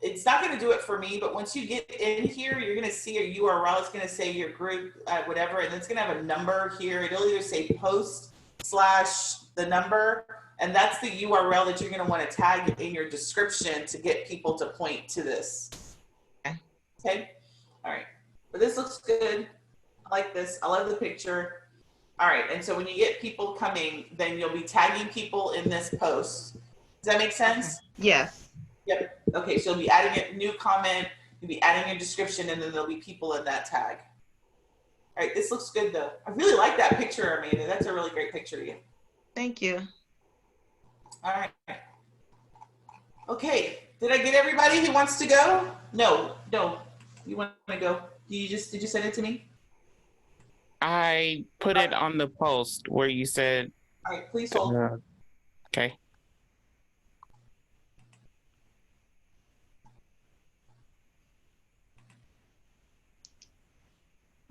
it's not going to do it for me, but once you get in here, you're going to see a URL. It's going to say your group, whatever, and it's going to have a number here. It'll either say post/the number, and that's the URL that you're going to want to tag in your description to get people to point to this. Okay? All right. But this looks good. I like this. I love the picture. All right. And so when you get people coming, then you'll be tagging people in this post. Does that make sense? Yes. Yep. Okay, so you'll be adding a new comment, you'll be adding your description, and then there'll be people in that tag. All right, this looks good though. I really like that picture, Amanda. That's a really great picture of you. Thank you. All right. Okay, did I get everybody who wants to go? No. You want to go? Did you send it to me? I put it on the post where you said. All right, please hold. Okay.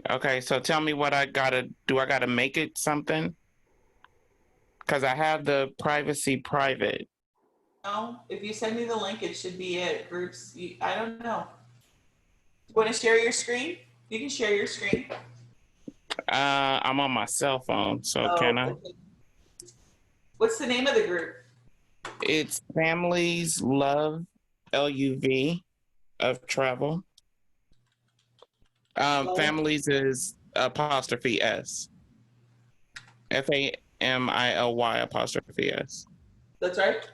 Okay, so tell me what I gotta do. I gotta make it something? Because I have the privacy private. No, if you send me the link, it should be it. Groups, I don't know. You want to share your screen? You can share your screen. I'm on my cell phone, so can I? Okay. What's the name of the group? It's Families Love, LUV, of Travel. Families is apostrophe S. FAMILY apostrophe S. That's right.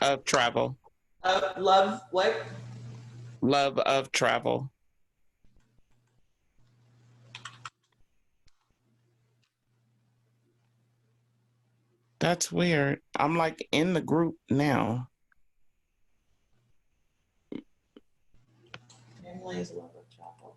Of Travel. Love what? Love of Travel. That's weird. I'm like in the group now. Families Love of Travel.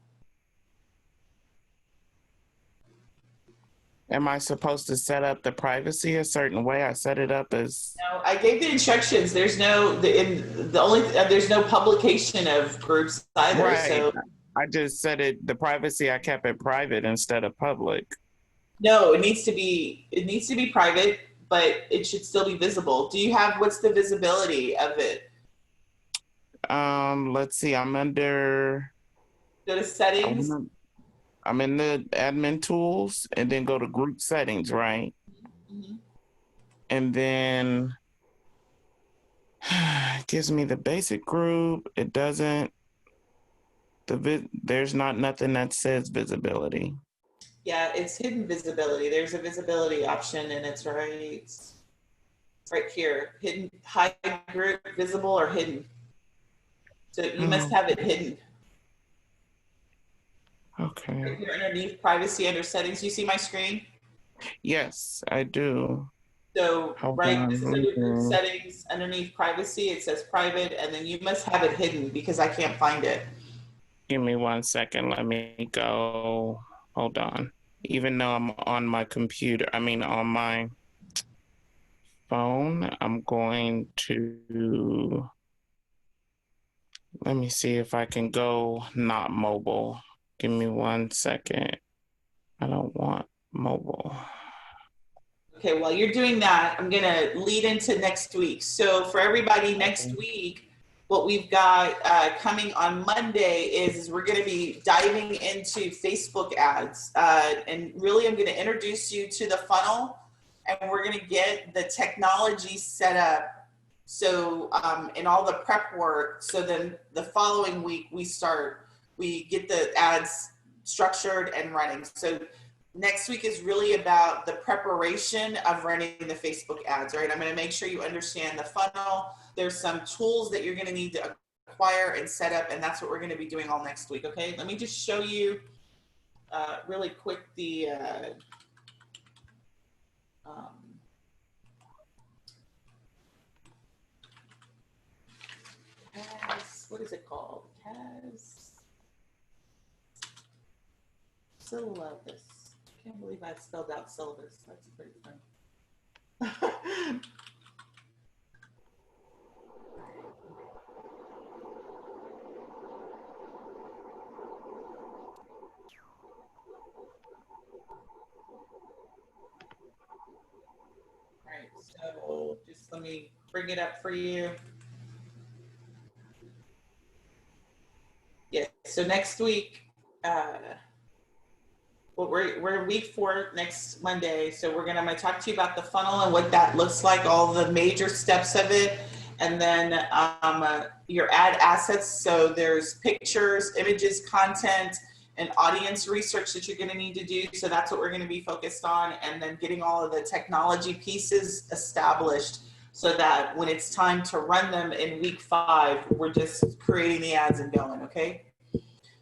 Am I supposed to set up the privacy a certain way? I set it up as. No, I gave the instructions. There's no there's no publication of groups either. Right. So I just said it. The privacy, I kept it private instead of public. no, it needs to be private, but it should still be visible. Do you have, what's the visibility of it? Let's see. I'm under. Go to settings. I'm in the admin tools, and then go to group settings, right? Mm-hmm. And then it gives me the basic group. It doesn't. There's not nothing that says visibility. Yeah, it's hidden visibility. There's a visibility option, and it's right here. Hidden, hide group, visible or hidden. So you must have it hidden. Okay. Right here underneath privacy under settings, you see my screen? Yes, I do. So this is under group Mhm. settings, underneath privacy, it says private, and then you must have it hidden because I can't find it. Give me 1 second. Let me go. Hold on. Even though I'm on my computer, on my phone, I'm going to. Let me see if I can go not mobile. Give me 1 second. I don't want mobile. Okay, while you're doing that, I'm gonna lead into next week. So for everybody next week, what we've got coming on Monday is we're gonna be diving into Facebook ads. And really I'm gonna introduce you to the funnel, and we're gonna get the technology set up. So, and all the prep work. So then the following week we get the ads structured and running. So next week is really about the preparation of running the Facebook ads, right? I'm going to make sure you understand the funnel. There's some tools that you're going to need to acquire and set up, and that's what we're going to be doing all next week, okay? Let me just show you really quick the CAS, what is it called? CAS syllabus. I can't believe I spelled out syllabus. That's pretty fun. Right, so just let me bring it up for you. Yes, so next week, well, we're week 4 next Monday, so I'm gonna talk to you about the funnel and what that looks like, all the major steps of it, and then your ad assets. So there's pictures, images, content, and audience research that you're gonna need to do. So that's what we're gonna be focused on, and then getting all of the technology pieces established so that when it's time to run them in week 5, we're just creating the ads and going, okay?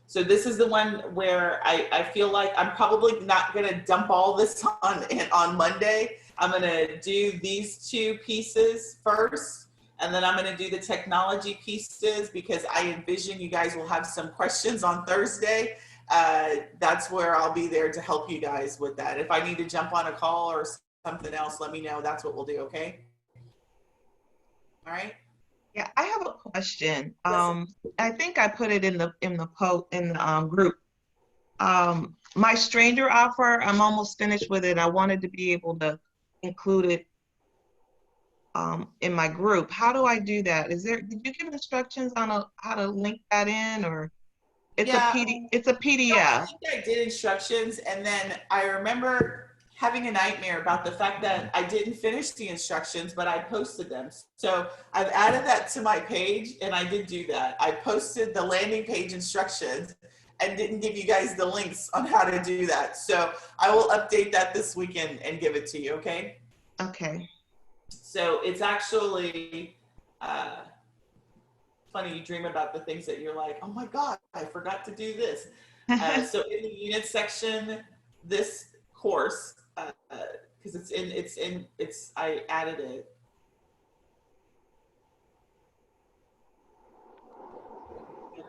So this is the one where I feel like I'm probably not going to dump all this on Monday. I'm going to do these 2 pieces first, and then I'm going to do the technology pieces because I envision you guys will have some questions on Thursday. That's where I'll be there to help you guys with that. If I need to jump on a call or something else, let me know. That's what we'll do, okay? All right. Yeah, I have a question. Yes. I think I put it in the group. My stranger offer, I'm almost finished with it. I wanted to be able to include it in my group. How do I do that? Did you give instructions on how to link that in, or it's a PDF? I think I did instructions, and then I remember having a nightmare about the fact that I didn't finish the instructions, but I posted them. So I've added that to my page, and I did do that. I posted the landing page instructions and didn't give you guys the links on how to do that. So I will update that this weekend and give it to you, okay? Okay. So it's actually funny, you dream about the things that you're like, oh my God, I forgot to do this. So in the unit section, this course, because I added it.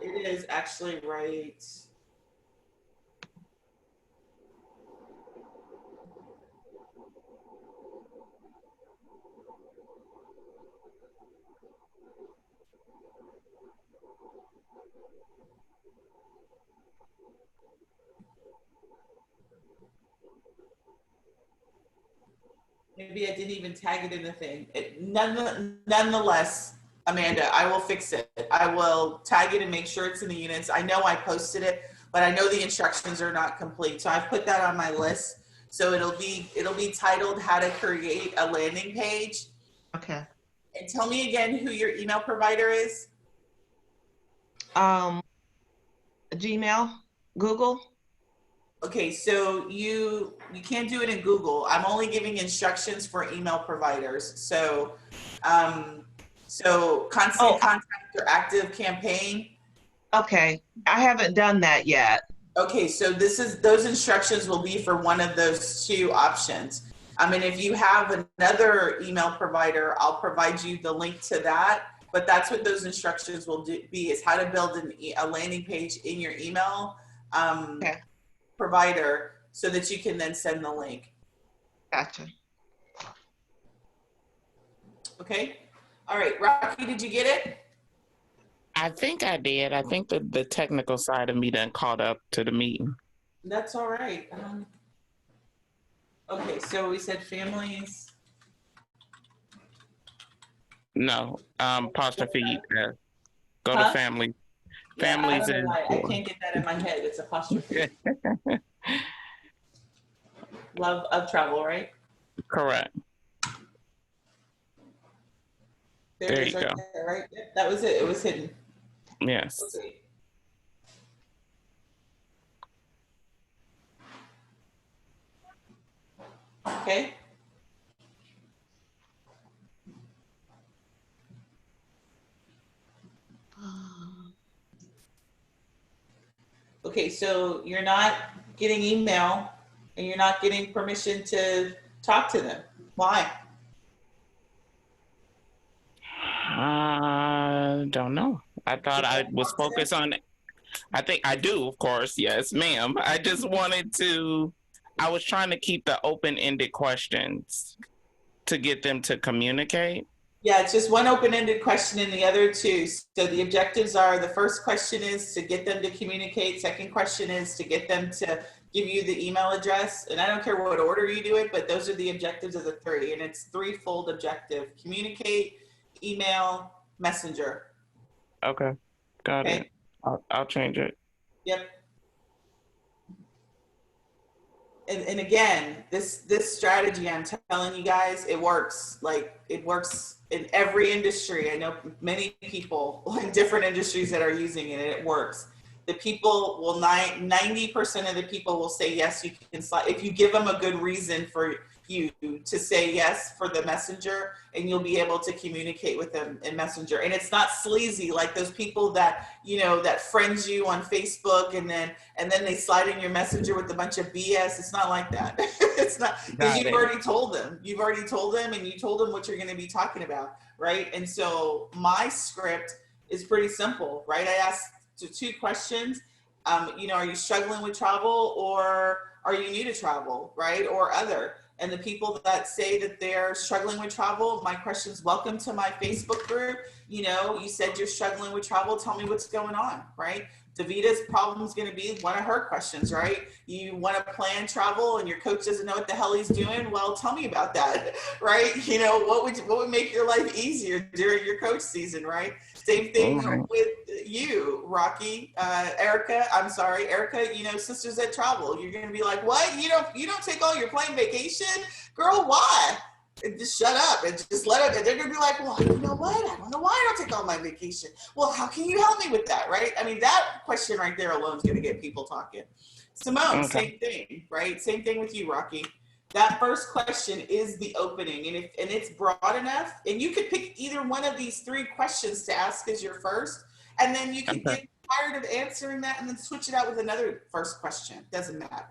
It is actually right. Maybe I didn't even tag it in the thing. Nonetheless, Amanda, I will fix it. I will tag it and make sure it's in the units. I know I posted it, but I know the instructions are not complete. So I've put that on my list. So it'll be titled How to Create a Landing Page. Okay. And tell me again who your email provider is. Gmail, Google. Okay, so you can't do it in Google. I'm only giving instructions for email providers. So, constant contact or active campaign. Okay, I haven't done that yet. Okay, so those instructions will be for one of those 2 options. I mean, if you have another email provider, I'll provide you the link to that. But that's what those instructions will be, is how to build a landing page in your email. Okay. Provider so that you can then send the link. Gotcha. Okay. All right. Rocky, did you get it? I think I did. I think the technical side of me done caught up to the meeting. That's all right. Okay. So we said families. No, apostrophe. Go Huh? to family. Yeah, Families I is. can't get that in my head. It's apostrophe. Love of travel, right? Correct. There it is, right there, right? Yep, that was it. It was hidden. Yes. Okay. Okay. Okay, so you're not getting email and you're not getting permission to talk to them. Why? I don't know. I thought I was focused on, I think I do, of course. Yes, ma'am. I just wanted to, I was trying to keep the open-ended questions to get them to communicate. Yeah, it's just one open-ended question and the other two. So the objectives are, the first question is to get them to communicate. Second question is to get them to give you the email address. And I don't care what order you do it, but those are the objectives of the three. And it's threefold objective: communicate, email, messenger. Okay, got Okay. it. I'll change it. Yep. And again, this strategy, I'm telling you guys, it works. Like, it works in every industry. I know many people in different industries that are using it, and it works. The people will 90% of the people will say yes. You can slide if you give them a good reason for you to say yes for the messenger, and you'll be able to communicate with them in messenger. And it's not sleazy like those people that, you know, that friends you on Facebook and then they slide in your messenger with a bunch of BS. It's not like that. It's not, because you've already told them. You've already told them, and you told them what you're going to be talking about, right? And so my script is pretty simple, right? I asked two questions. You know, are you struggling with travel, or are you new to travel, right? Or other. And the people that say that they're struggling with travel, my question is, welcome to my Facebook group. You know, you said you're struggling with travel. Tell me what's going on, right? Davita's problem is going to be one of her questions, right? You want to plan travel and your coach doesn't know what the hell he's doing. Well, tell me about that, right? You know, what would make your life easier during your coach season, right? Same thing with you, Rocky, Erica. I'm sorry, Erica. You know, Sisters That Travel. You're going to be like, what? You don't take all your plane vacation, girl? Why? And just shut up and just let it. And they're gonna be like, well, you know what? I don't know why I don't take all my vacation. Well, how can you help me with that, right? I mean, that question right there alone is gonna get people talking. Simone, Same thing, right? Same thing with you, Rocky. That first question is the opening, and it's broad enough, and you could pick either one of these three questions to ask as your first, and then you can get tired of answering that and then switch it out with another first question. Doesn't matter.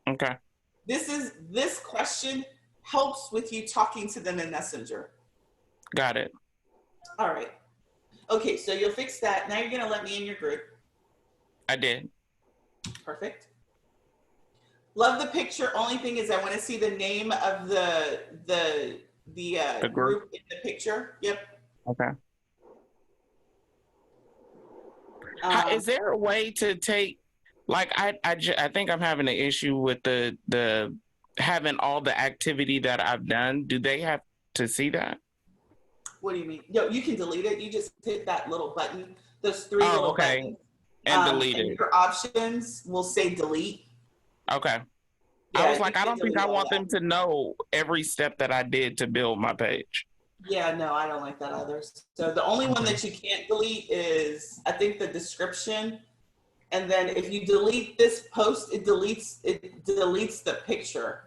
Okay. This question helps with you talking to them in Messenger. Got it. All right. Okay, so you'll fix that. Now you're going to let me in your group. I did. Perfect. Love the picture. Only thing is, I want to see the name of the group in the picture. Yep. Okay. Is there a way to take, like, I think I'm having an issue with the having all the activity that I've done. Do they have to see that? What do you mean? No, you can delete it. You just hit that little button, those three little buttons. And delete it. Your options will say delete. Okay. Yeah, I was like, I don't think I want them to know every step that I did to build my page. Yeah, no, I don't like that either. So the only one that you can't delete is, I think, the description. And then if you delete this post, it deletes the picture.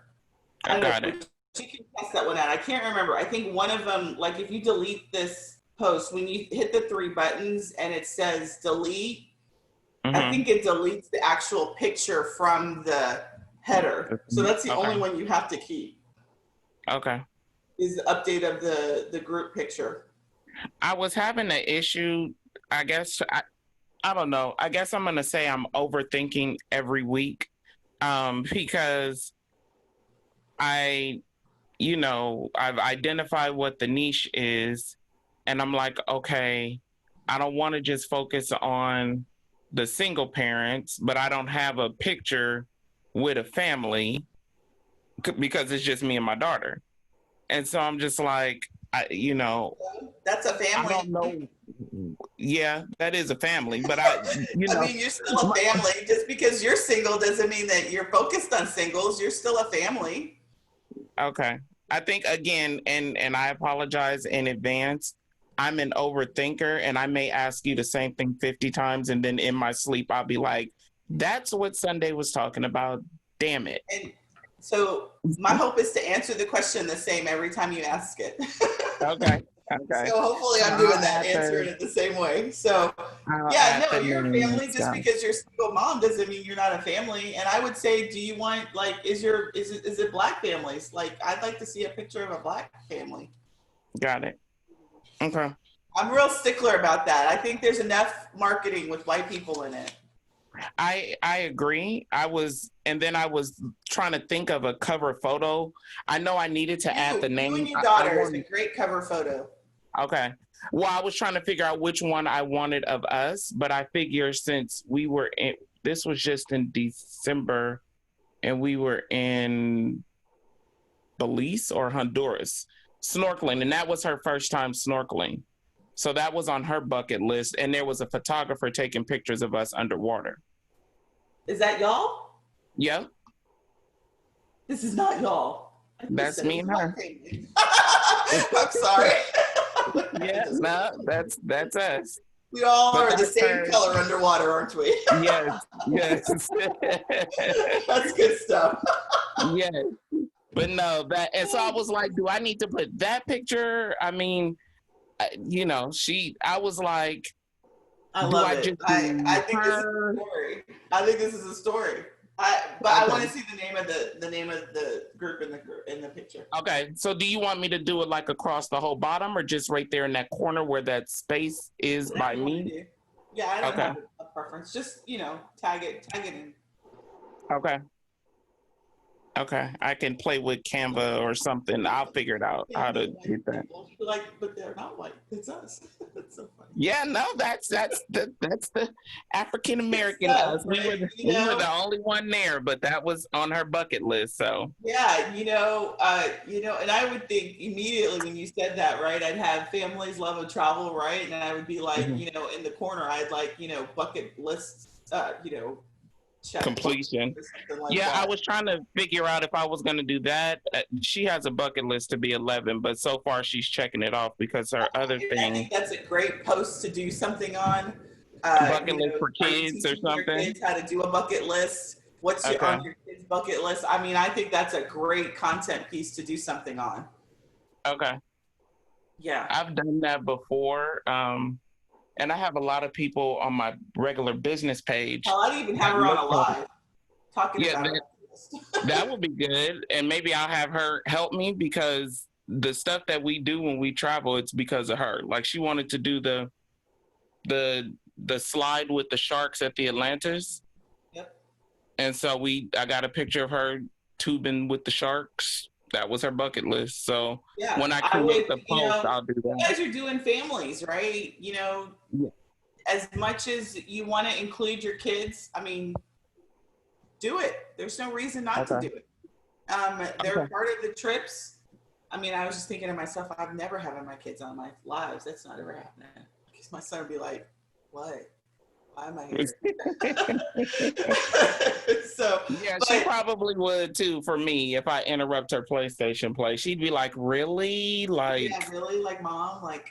I got it. You can test that one out. I can't remember. I think one of them, like if you delete this post, when you hit the three buttons and it says delete, I think it deletes the actual picture from the header. So that's the only one you have to keep. Okay. Is the update of the group picture. I was having an issue, I guess, I don't know. I guess I'm going to say I'm overthinking every week because I've identified what the niche is, and I'm like, okay, I don't want to just focus on the single parents, but I don't have a picture with a family because it's just me and my daughter. And so I'm just like, that's a family. I don't know. Yeah, that is a family, but I mean, you're still a family. Just because you're single doesn't mean that you're focused on singles. You're still a family. Okay. I think, again, and I apologize in advance, I'm an overthinker, and I may ask you the same thing 50 times, and then in my sleep, I'll be like, that's what Sundey was talking about. Damn it. And So my hope is to answer the question the same every time you ask it. Okay. Okay. So hopefully I'm doing that, answering it the same way. So yeah, no, you're a family. Just because you're a single mom doesn't mean you're not a family. And I would say, do you want, like, is it Black families? Like, I'd like to see a picture of a Black family. Got it. Okay. I'm real stickler about that. I think there's enough marketing with white people in it. I agree. I was trying to think of a cover photo. I know I needed to add the name. You and your daughter is a great cover photo. Okay. Well, I was trying to figure out which one I wanted of us, but I figure since we were in, this was just in December, and we were in Belize or Honduras snorkeling, and that was her first time snorkeling. So that was on her bucket list, and there was a photographer taking pictures of us underwater. Is that y'all? Yep. This is not y'all. That's me and her. I'm sorry. Yes, no, that's us. We all are the same color underwater, aren't we? Yes, yes. That's good stuff. Yes. But no, and so I was like, do I need to put that picture? I mean, you know, I was like, I love it. I think this is a story. I think this is a story. I want to see the name of the group in the picture. Okay, so do you want me to do it like across the whole bottom, or just right there in that corner where that space is by me? Yeah, I don't have a preference. Just, tag it in. Okay. Okay, I can play with Canva or something. I'll figure it out how to do that. But they're not white. It's us. That's so funny. Yeah, no, that's the African American us. We were the only one there, but that was on her bucket list. So yeah, and I would think immediately when you said that, right? I'd have families love of travel, right? And I would be like, in the corner, I'd like, bucket lists, completion. Like yeah, that. I was trying to figure out if I was going to do that. She has a bucket list to be 11, but so far she's checking it off because her other thing. I think that's a great post to do something on. Bucket list for kids or something. Kids how to do a bucket list. What's on your kids' bucket list? I mean, I think that's a great content piece to do something on. Okay. Yeah. I've done that before. And I have a lot of people on my regular business page. Hell, I'd even have her on a live talking about it. That would be good. And maybe I'll have her help me because the stuff that we do when we travel, it's because of her. Like she wanted to do the slide with the sharks at the Atlantis. Yep. And so I got a picture of her tubing with the sharks. That was her bucket list. So when I create the post, I'll do that. You guys are doing families, right? As much as you want to include your kids, I mean, do it. There's no reason not to do it. They're part of the trips. I mean, I was just thinking to myself, I've never had my kids on my lives. That's not ever happening. Because my son would be like, what? Why am I here? She probably would too for me if I interrupt her PlayStation play. She'd be like, really? Like, yeah, really? Like, mom? Like,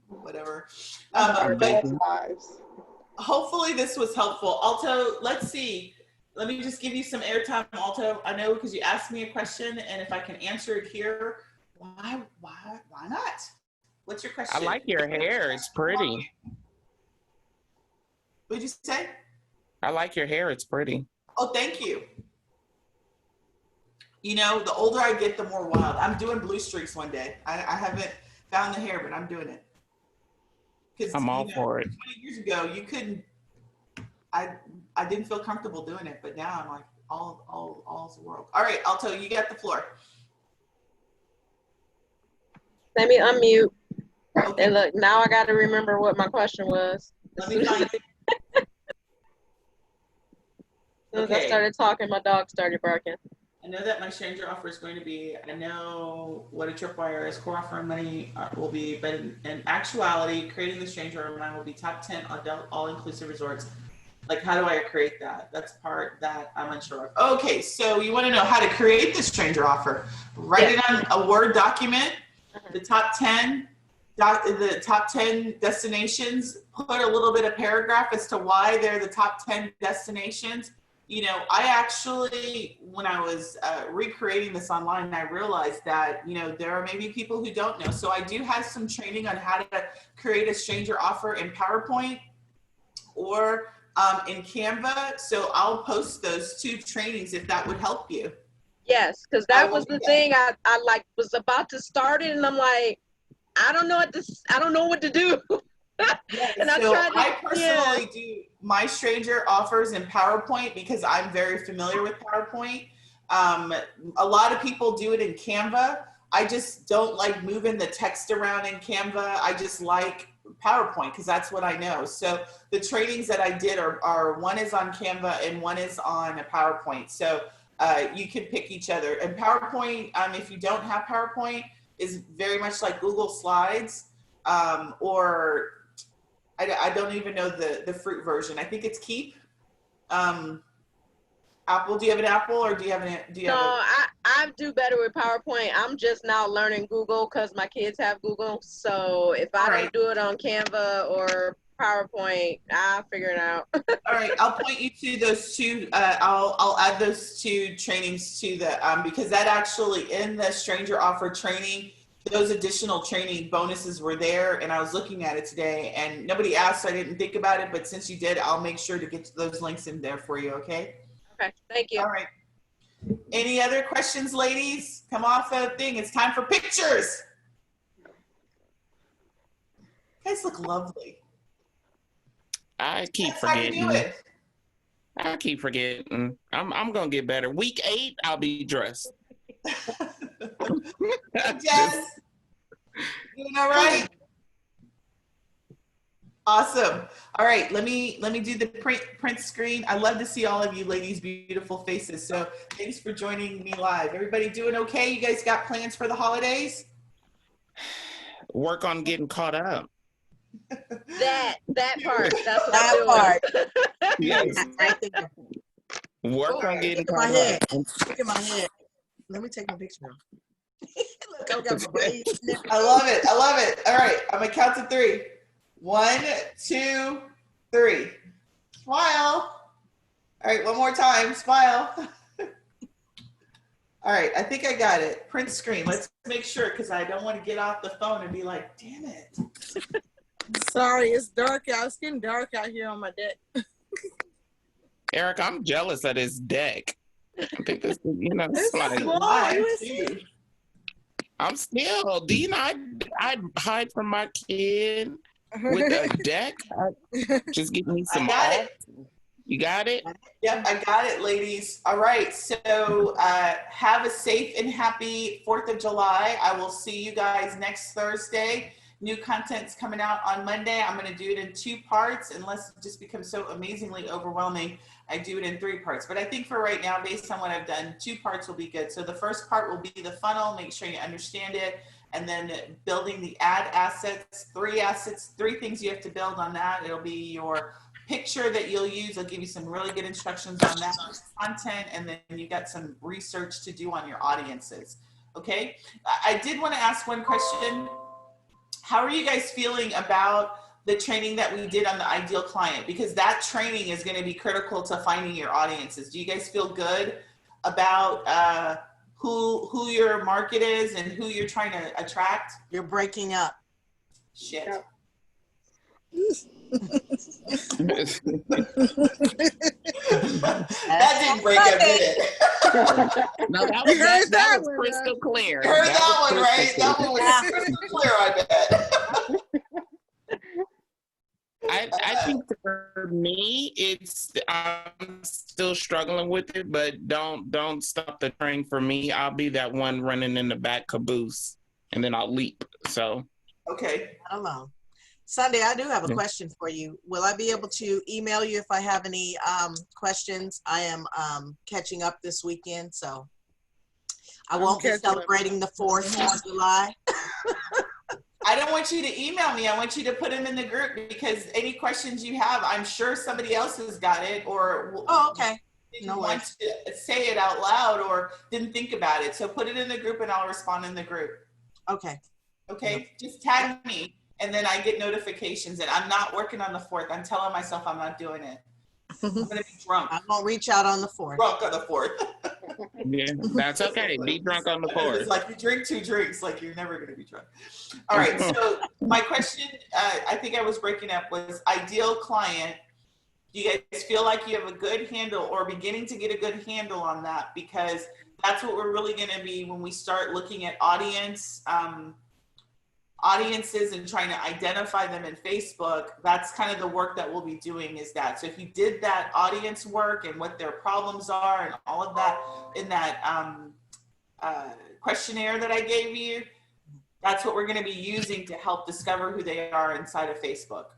whatever. Hopefully this was helpful. Alto, let's see. Let me just give you some airtime, Alto. I know because you asked me a question, and if I can answer it here, why not? What's your question? I like your hair. It's pretty. What'd you say? I like your hair. It's pretty. Oh, thank you. The older I get, the more wild. I'm doing blue streaks one day. I haven't found the hair, but I'm doing it. I'm all for it. 20 years ago, you couldn't. I didn't feel comfortable doing it, but now I'm like all's the world. All right, Alto, you got the floor. Let me unmute. Okay. And look, now I got to remember what my question was. Let me find it. As soon as I started talking, my dog started barking. I know that my stranger offer is going to be, I know what a tripwire is, core offering money will be, but in actuality, creating the stranger offer will be top 10 adult all-inclusive resorts. Like, how do I create that? That's part that I'm unsure of. Okay, so you want to know how to create the stranger offer. Write it on a Word document, the top 10 destinations, put a little bit of paragraph as to why they're the top 10 destinations. you know, I actually, when I was recreating this online, I realized that, you know, there are maybe people who don't know. So I do have some training on how to create a stranger offer in PowerPoint or in Canva. So I'll post those 2 trainings if that would help you. Yes, because that was the thing. I like was about to start it, and I'm like, I don't know what to do. And so I personally do my stranger offers in PowerPoint because I'm very familiar with PowerPoint. A lot of people do it in Canva. I just don't like moving the text around in Canva. I just like PowerPoint because that's what I know. So the trainings that I did are one is on Canva and one is on a PowerPoint. So you can pick each other. And PowerPoint, if you don't have PowerPoint, is very much like Google Slides, or I don't even know the fruit version. I think it's Keep. Apple, do you have an Apple or do you have I do better with PowerPoint. I'm just now learning Google because my kids have Google. So if I don't do it on Canva or PowerPoint, I'll figure it out. All right, I'll point you to those 2. I'll add those 2 trainings to the because that actually in the stranger offer training, those additional training bonuses were there, and I was looking at it today, and nobody asked, so I didn't think about it. But since you did, I'll make sure to get those links in there for you. Okay. Okay. Thank you. All right. Any other questions, ladies? Come off the thing. It's time for pictures. You guys look lovely. I keep forgetting. I keep forgetting. I'm gonna get better. Week 8, I'll be dressed. Jess, doing all right? Awesome. All right, let me do the print screen. I love to see all of you ladies' beautiful faces. So thanks for joining me live. Everybody doing okay? You guys got plans for the holidays? Work on getting caught up. That part. That's what I'm doing. Yes. Work on getting caught up. Look at my head. Let me take my picture. Look, I've got my braids. I love it. I love it. All right, I'm gonna count to 3. 1, 2, 3. Smile. All right, one more time. Smile. All right, I think I got it. Print screen. Let's make sure because I don't want to get off the phone and be like, damn it. Sorry, it's dark out. It's getting dark out here on my deck. Eric, I'm jealous of this deck. I think this, it's like, I'm still, do you know, I'd hide from my kid with a deck. Just give me some. You got it? Yep, I got it, ladies. All right, so have a safe and happy 4th of July. I will see you guys next Thursday. New content's coming out on Monday. I'm going to do it in 2 parts, unless it just becomes so amazingly overwhelming. I do it in 3 parts. But I think for right now, based on what I've done, 2 parts will be good. So the first part will be the funnel, make sure you understand it, and then building the ad assets, 3 things you have to build on that. It'll be your picture that you'll use. I'll give you some really good instructions on that content, and then you got some research to do on your audiences. Okay, I did want to ask one question. How are you guys feeling about the training that we did on the ideal client? Because that training is going to be critical to finding your audiences. Do you guys feel good about who your market is and who you're trying to attract? You're breaking up. Shit. Yep. That didn't break up, did it? No, that was crystal clear. You heard that one, right? That one was crystal clear, I bet. I think for me, I'm still struggling with it, but don't stop the train for me. I'll be that one running in the back caboose, and then I'll leap. So okay. Not alone. Sundey, I do have a question for you. Will I be able to email you if I have any questions? I am catching up this weekend, so I won't be celebrating the 4th of July. I don't want you to email me. I want you to put them in the group, because any questions you have, I'm sure somebody else has got it, or okay. Didn't want to say it out loud or didn't think about it. So put it in the group and I'll respond in the group. Okay. Okay, just tag me. And then I get notifications, and I'm not working on the 4th. I'm telling myself I'm not doing it. I'm gonna be drunk. I won't reach out on the 4th. Drunk on the 4th. Yeah, that's okay. Be drunk on the 4th. It's like you drink 2 drinks, like you're never gonna be drunk. All right, so my question, I think I was breaking up, was ideal client. Do you guys feel like you have a good handle or beginning to get a good handle on that? Because that's what we're really gonna be when we start looking at audiences and trying to identify them in Facebook. That's kind of the work that we'll be doing, is that. So if you did that audience work and what their problems are and all of that in that questionnaire that I gave you, that's what we're going to be using to help discover who they are inside of Facebook,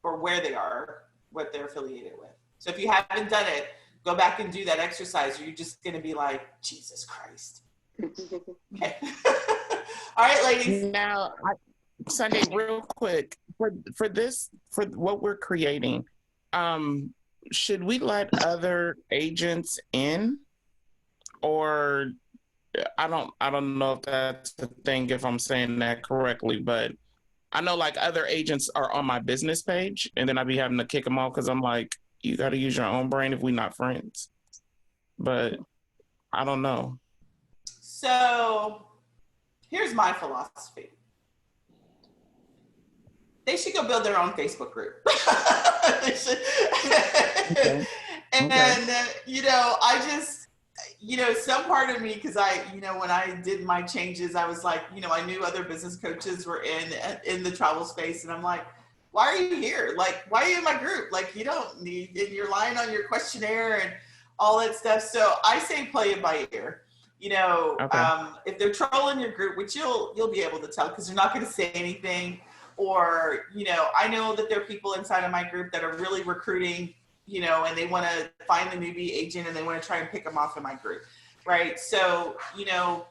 or where they are, what they're affiliated with. So if you haven't done it, go back and do that exercise, or you're just going to be like, Jesus Christ. Okay. All right, ladies. Now, Sundey, real quick, for what we're creating, should we let other agents in, or I don't know if that's the thing, if I'm saying that correctly, but I know like other agents are on my business page, and then I'd be having to kick them off because I'm like, you got to use your own brain if we're not friends. But I don't know. So here's my philosophy. They should go build their own Facebook group. They should. Okay. And, you know, I just, you know, some part of me, because I, you know, when I did my changes, I was like, you know, I knew other business coaches were in the travel space. And I'm like, why are you here? Like, why are you in my group? Like, you don't need, and you're lying on your questionnaire and all that stuff. So I say play it by ear. You know, okay. If they're trolling your group, which you'll be able to tell because they're not going to say anything, or, you know, I know that there are people inside of my group that are really recruiting, you know, and they want to find the newbie agent and they want to try and pick them off in my group, right? So, you know,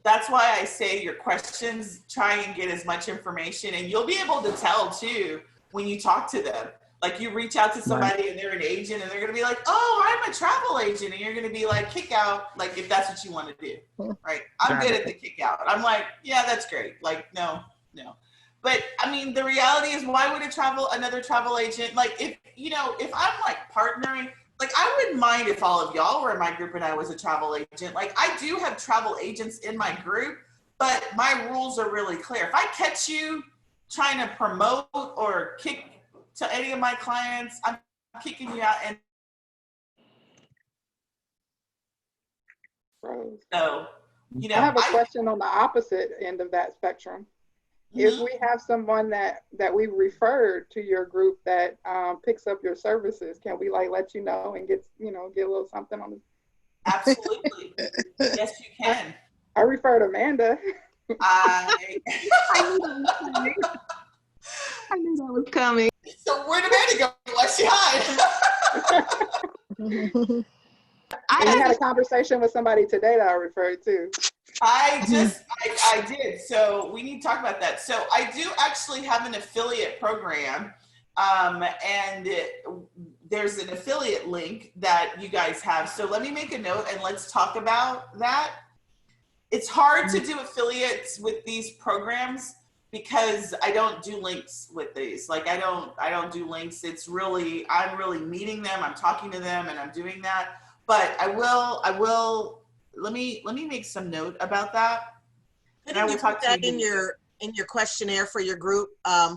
that's why I say your questions, try and get as much information, and you'll be able to tell too when you talk to them. Like you reach out to somebody and they're an agent and they're going to be like, oh, I'm a travel agent. And you're going to be like, kick out. Like, if that's what you want to do, right? I'm good at the kick out. I'm like, yeah, that's great. Like, no. But I mean, the reality is, why would another travel agent, like if, you know, if I'm like partnering, like I wouldn't mind if all of y'all were in my group and I was a travel agent. Like I do have travel agents in my group, but my rules are really clear. If I catch you trying to promote or kick to any of my clients, I'm kicking you out. And so, you know, I have a question on the opposite end of that spectrum. Mm-hmm. If we have someone that we referred to your group that picks up your services, can we like let you know and get a little something on this? Absolutely. Yes, you can. I referred Amanda. I knew that was coming. So where'd Amanda go? Why she hide? I had a conversation with somebody today that I referred to. I did. So we need to talk about that. So I do actually have an affiliate program, and there's an affiliate link that you guys have. So let me make a note and let's talk about that. It's hard to do affiliates with these programs because I don't do links with these. Like I don't do links. I'm really meeting them. I'm talking to them and I'm doing that. But I will, let me make some note about that. And I will talk to you in your questionnaire for your group. How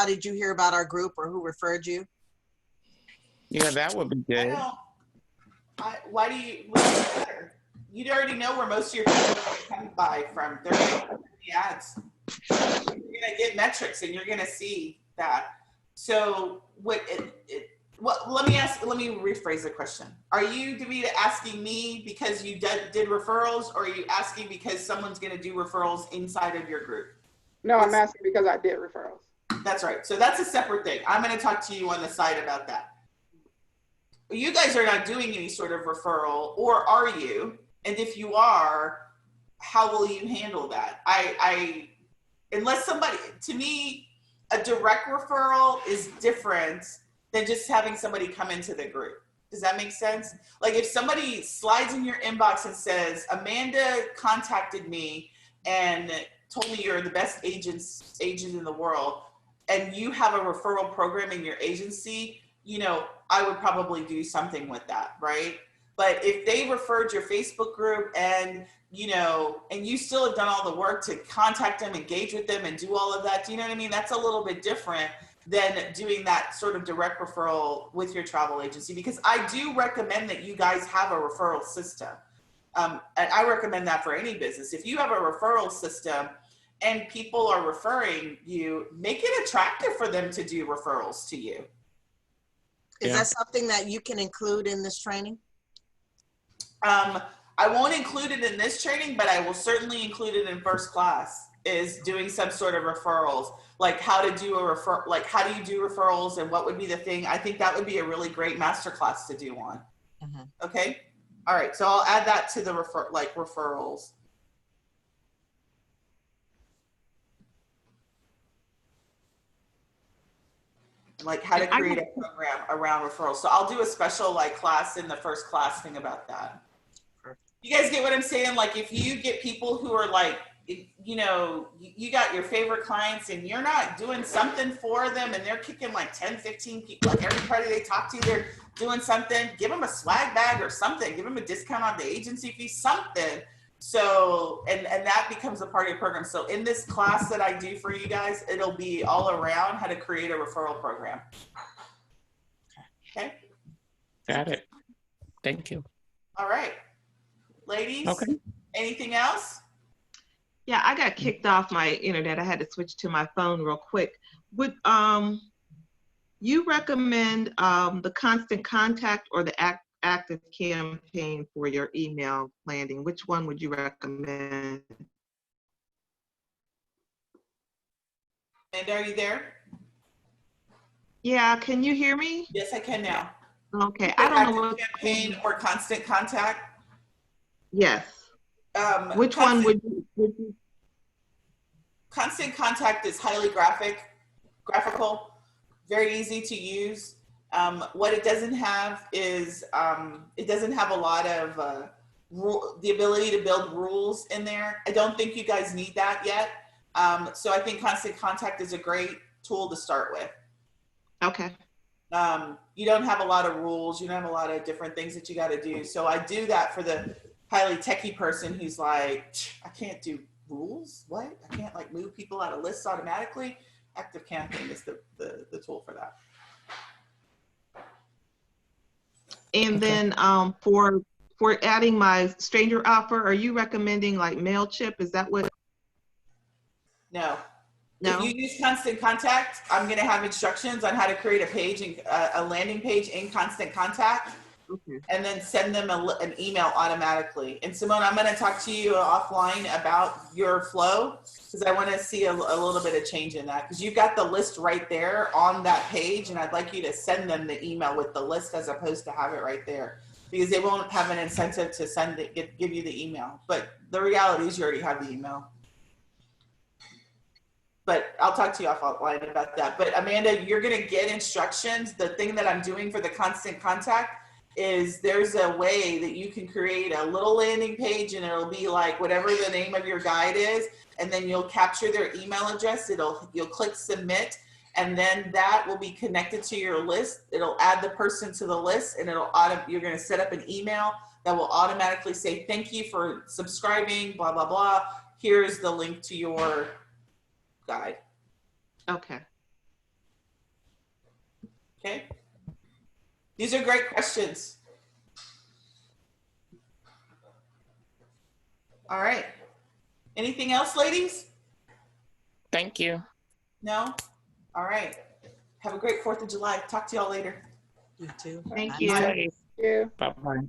did you hear about our group, or who referred you? Yeah, that would be good. Why do you matter? You already know where most of your people come by from. They're going to the ads. You're going to get metrics and you're going to see that. So let me rephrase the question. Are you, Davida, asking me because you did referrals, or are you asking because someone's going to do referrals inside of your group? No, I'm asking because I did referrals. That's right. So that's a separate thing. I'm going to talk to you on the side about that. You guys are not doing any sort of referral, or are you? And if you are, how will you handle that? Unless somebody, to me, a direct referral is different than just having somebody come into the group. Does that make sense? Like if somebody slides in your inbox and says, Amanda contacted me and told me you're the best agent in the world, and you have a referral program in your agency, you know, I would probably do something with that, right? But if they referred your Facebook group and, you know, and you still have done all the work to contact them, engage with them, and do all of that, do you know what I mean? That's a little bit different than doing that sort of direct referral with your travel agency, because I do recommend that you guys have a referral system. And I recommend that for any business. If you have a referral system and people are referring you, make it attractive for them to do referrals to you. Is that something that you can include in this training? I won't include it in this training, but I will certainly include it in first class, is doing some sort of referrals, like how to do how do you do referrals and what would be the thing. I think that would be a really great masterclass to do on. Okay. All right. So I'll add that to the referrals. Like how to create a program around referrals. So I'll do a special class in the first class thing about that. You guys get what I'm saying? Like if you get people who are like, you know, you got your favorite clients and you're not doing something for them and they're kicking like 10, 15 people, like everybody they talk to, they're doing something, give them a swag bag or something, give them a discount on the agency fee, something. So, and that becomes a part of your program. So in this class that I do for you guys, it'll be all around how to create a referral program. Okay. Got it. Thank you. All right. Ladies, anything else? Yeah, I got kicked off my internet. I had to switch to my phone real quick. Would you recommend the constant contact or the active campaign for your email landing? Which one would you recommend? And are you there? Yeah, can you hear me? Yes, I can now. Okay, I don't know what campaign or constant contact. Yes. Which one would you? Constant contact is highly graphical, very easy to use. What it doesn't have is it doesn't have a lot of the ability to build rules in there. I don't think you guys need that yet. So I think constant contact is a great tool to start with. Okay. You don't have a lot of rules. You don't have a lot of different things that you got to do. So I do that for the highly techie person who's like, I can't do rules. What? I can't like move people out of lists automatically. Active campaign is the tool for that. And then for adding my stranger offer, are you recommending like MailChimp? Is that what? No. No. If you use Constant Contact, I'm going to have instructions on how to create a page and a landing page in Constant Contact, and then send them an email automatically. And Simone, I'm going to talk to you offline about your flow because I want to see a little bit of change in that, because you've got the list right there on that page, and I'd like you to send them the email with the list as opposed to have it right there, because they won't have an incentive to send it, give you the email. But the reality is you already have the email. But I'll talk to you offline about that. But Amanda, you're going to get instructions. The thing that I'm doing for the Constant Contact is there's a way that you can create a little landing page, and it'll be like whatever the name of your guide is, and then you'll capture their email address. You'll click submit, and then that will be connected to your list. It'll add the person to the list, and you're going to set up an email that will automatically say, thank you for subscribing, blah, blah, blah. Here's the link to your guide. Okay. Okay. These are great questions. All right. Anything else, ladies? Thank you. No? All right. Have a great 4th of July. Talk to y'all later. You too. Thank you. Thank you. Bye-bye.